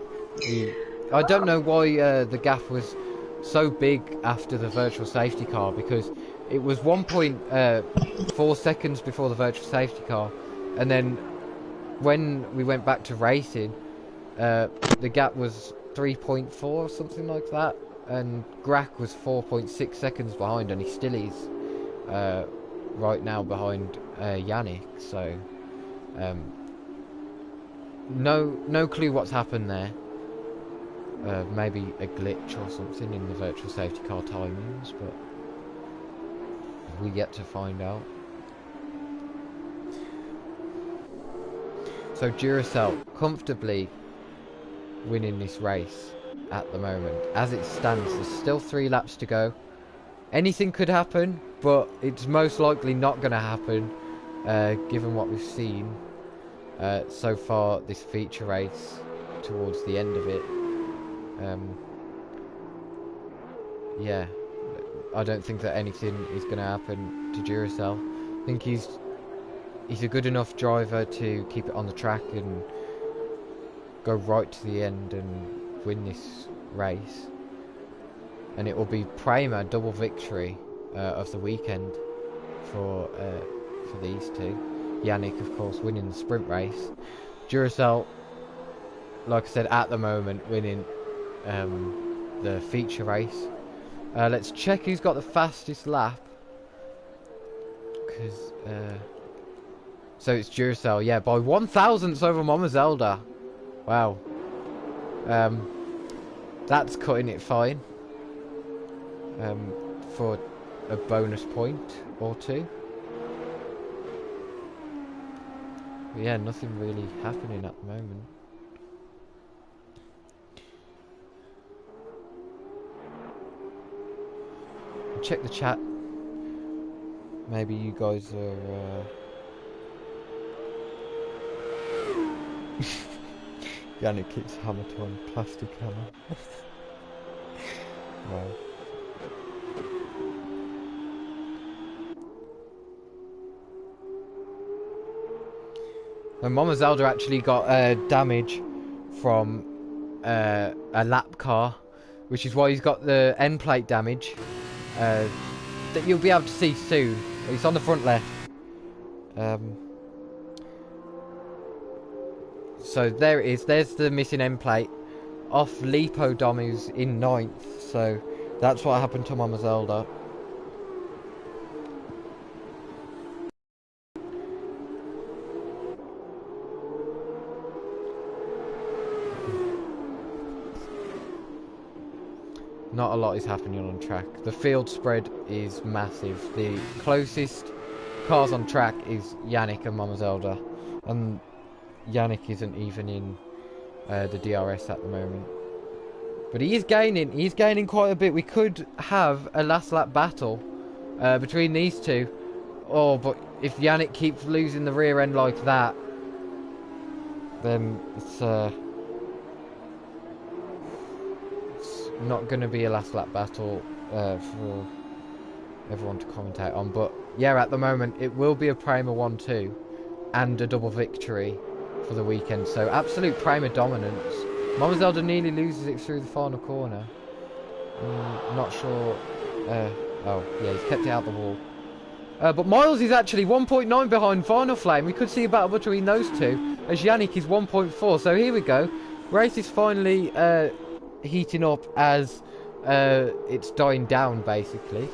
I don't know why the gap was so big after the virtual safety car, because it was 1.4 seconds before the virtual safety car, And then when we went back to racing, the gap was 3.4 or something like that, and Grach was 4.6 seconds behind, and he still is right now behind Yannick. So no clue what's happened there. Maybe a glitch or something in the virtual safety car timings, but we yet to find out. So Duracell comfortably winning this race at the moment. As it stands, there's still 3 laps to go. Anything could happen, but it's most likely not going to happen, given what we've seen so far this feature race towards the end of it. Yeah, I don't think that anything is going to happen to Duracell. I think he's a good enough driver to keep it on the track and go right to the end and win this race. And it will be Prema double victory of the weekend for these two. Yannick, of course, winning the sprint race. Duracell, like I said, at the moment winning the feature race. Let's check who's got the fastest lap. Because so it's Duracell, yeah, by 1,000ths over Mama Zelda. Wow. That's cutting it fine. For a bonus point or 2. But yeah, nothing really happening at the moment. Check the chat. Maybe you guys are Yannick keeps hammer to on plastic hammer. Wow. And Mama Zelda actually got damage from a lap car, which is why he's got the end plate damage that you'll be able to see soon. It's on the front left. So there it is. There's the missing end plate off Lipo Dom, who's in 9th. So that's what happened to Mama Zelda. Not a lot is happening on track. The field spread is massive. The closest cars on track is Yannick and Mama Zelda, and Yannick isn't even in the DRS at the moment. But he is gaining. He's gaining quite a bit. We could have a last lap battle between these two. Oh, but if Yannick keeps losing the rear end like that, then it's not going to be a last lap battle for everyone to commentate on. But yeah, at the moment it will be a Prema 1-2 and a double victory for the weekend. So absolute Prema dominance. Mama Zelda nearly loses it through the final corner. Not sure. Oh yeah, he's kept it out the wall. But Miles is actually 1.9 behind Final Flame. We could see a battle between those two, as Yannick is 1.4. So here we go. Race is finally heating up as it's dying down, basically.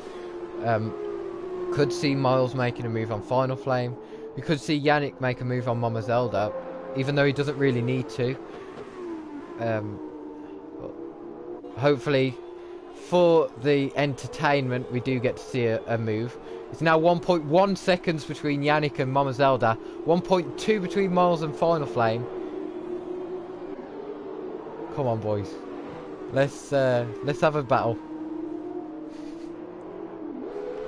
Could see Miles making a move on Final Flame. We could see Yannick make a move on Mama Zelda, even though he doesn't really need to. Hopefully, for the entertainment, we do get to see a move. It's now 1.1 seconds between Yannick and Mama Zelda, 1.2 between Miles and Final Flame. Come on, boys. Let's have a battle.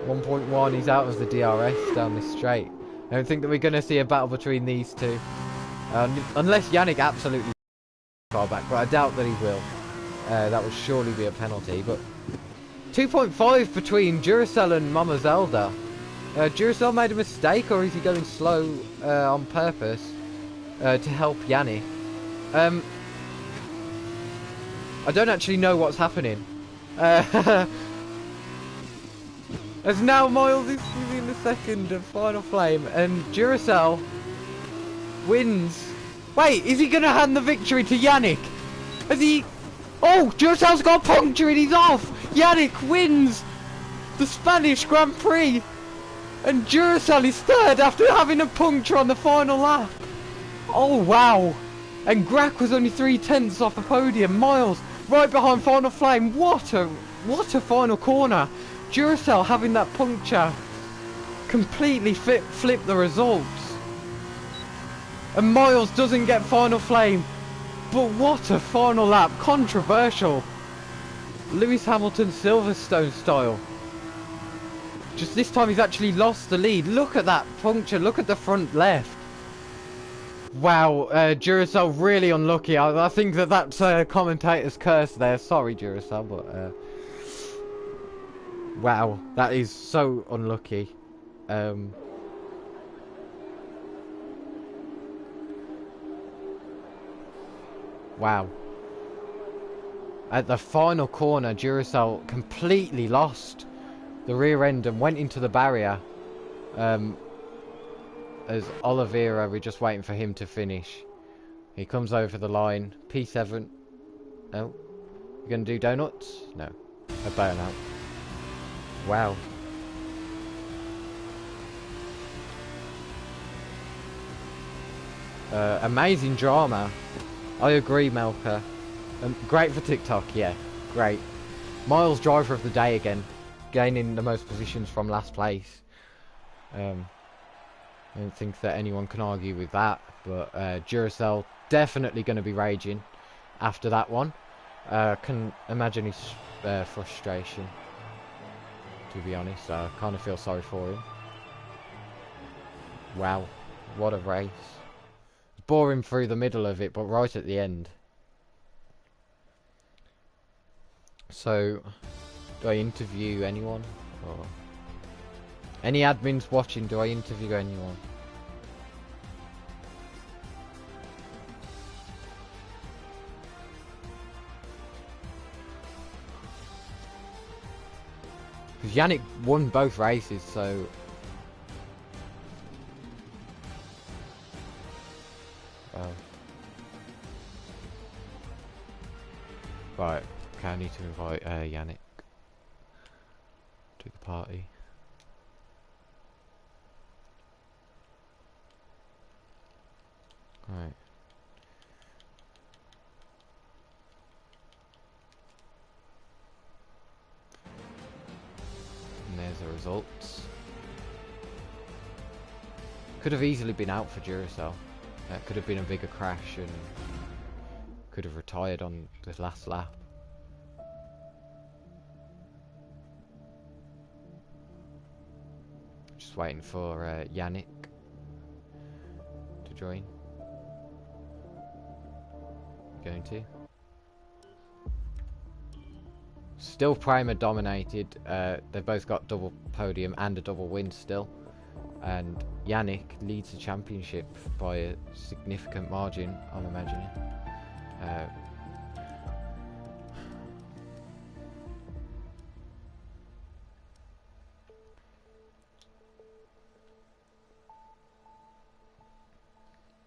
1.1, he's out of the DRS down this straight. I don't think that we're going to see a battle between these two. Unless Yannick absolutely far back, but I doubt that he will. That would surely be a penalty. But 2.5 between Duracell and Mama Zelda. Duracell made a mistake, or is he going slow on purpose to help Yannick? I don't actually know what's happening. As now Miles is in the second of Final Flame, and Duracell wins. Wait, is he going to hand the victory to Yannick? Has he... Oh, Duracell's got a puncture and he's off. Yannick wins the Spanish Grand Prix. And Duracell is third after having a puncture on the final lap. Oh, wow. And Grack was only 3/10 off the podium. Miles right behind Final Flame. What a final corner. Duracell having that puncture completely flipped the results. And Miles doesn't get Final Flame. But what a final lap. Controversial. Lewis Hamilton Silverstone style. Just this time he's actually lost the lead. Look at that puncture. Look at the front left. Wow, Duracell really unlucky. I think that's commentator's curse there. Sorry, Duracell, but wow, that is so unlucky. Wow. At the final corner, Duracell completely lost the rear end and went into the barrier. As Oliveira, we're just waiting for him to finish. He comes over the line. P7. Oh. You gonna do donuts? No. A burnout. Wow. Amazing drama. I agree, Melker. Great for TikTok, yeah. Great. Miles driver of the day again. Gaining the most positions from last place. I don't think that anyone can argue with that, but Duracell definitely going to be raging after that one. Can imagine his frustration, to be honest. I kind of feel sorry for him. Wow, what a race. Bore him through the middle of it, but right at the end. So, do I interview anyone? Or any admins watching, do I interview anyone? Because Yannick won both races, so... Right, okay, I need to invite Yannick to the party. Right. And there's the results. Could have easily been out for Duracell. Could have been a bigger crash and could have retired on the last lap. Just waiting for Yannick to join. Going to. Still Primer dominated. They've both got double podium and a double win still. And Yannick leads the championship by a significant margin, I'm imagining.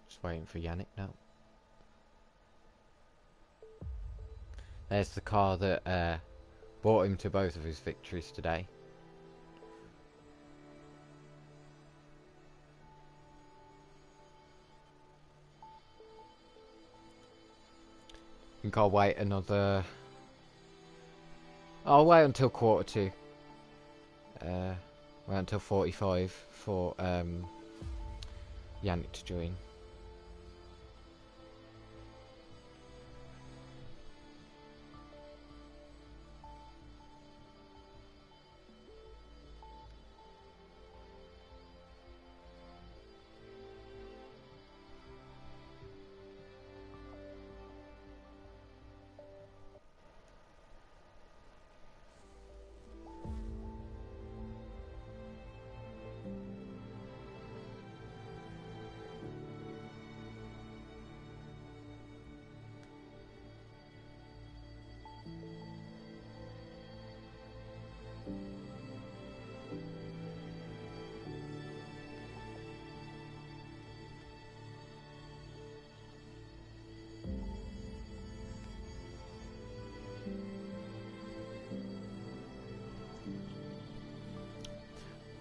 Just waiting for Yannick now. There's the car that brought him to both of his victories today. I think I'll wait another... I'll wait until quarter 2. Wait until 45 for Yannick to join.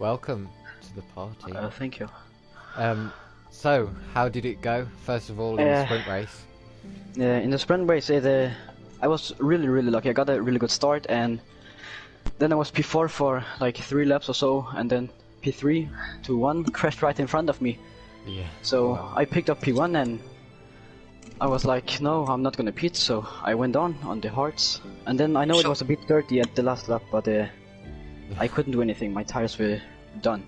welcome to the party. Thank you. So, how did it go? First of all, in the sprint race. In the sprint race, I was really lucky. I got a really good start, and then I was P4 for like 3 laps or so, and then P3 to 1 crashed right in front of me. Yeah. So wow. I picked up P1, and I was like, no, I'm not gonna pit. So I went on the hards, and then I know it was a bit dirty at the last lap, but I couldn't do anything. My tires were done.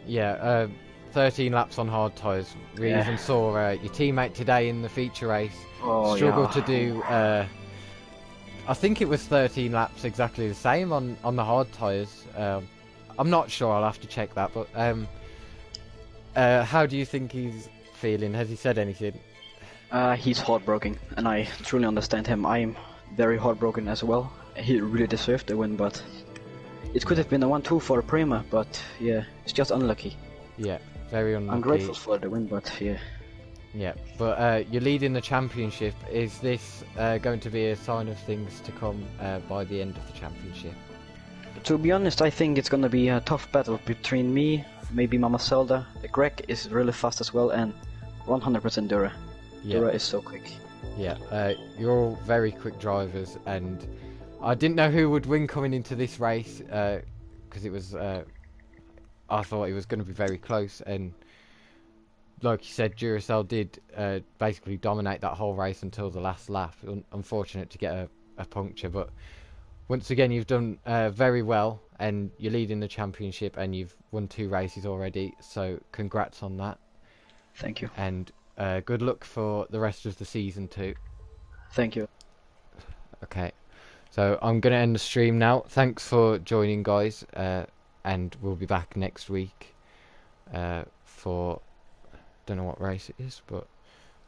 Yeah. 13 laps on hard tyres. We even saw your teammate today in the feature race struggle to do. I think it was 13 laps exactly the same on the hard tyres. I'm not sure. I'll have to check that. But how do you think he's feeling? Has he said anything? He's heartbroken, and I truly understand him. I'm very heartbroken as well. He really deserved the win, but it could have been a 1-2 for Prema. But yeah, it's just unlucky. Yeah. Very unlucky. I'm grateful for the win, but yeah. Yeah, but you're leading the championship. Is this going to be a sign of things to come by the end of the championship? To be honest, I think it's gonna be a tough battle between me, maybe Mama Zelda. Greg is really fast as well, and 100% Dura. Yeah. Dura is so quick. Yeah, you're all very quick drivers, and I didn't know who would win coming into this race because it was. I thought it was going to be very close, and like you said, Duracell did basically dominate that whole race until the last lap. Unfortunate to get a puncture, but once again you've done very well, and you're leading the championship, and you've won 2 races already, so congrats on that. Thank you. And good luck for the rest of the season too. Thank you. Okay, so I'm going to end the stream now. Thanks for joining, guys. And we'll be back next week for, don't know what race it is, but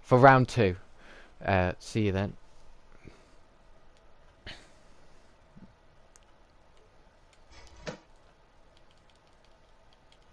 for round 2. See you then.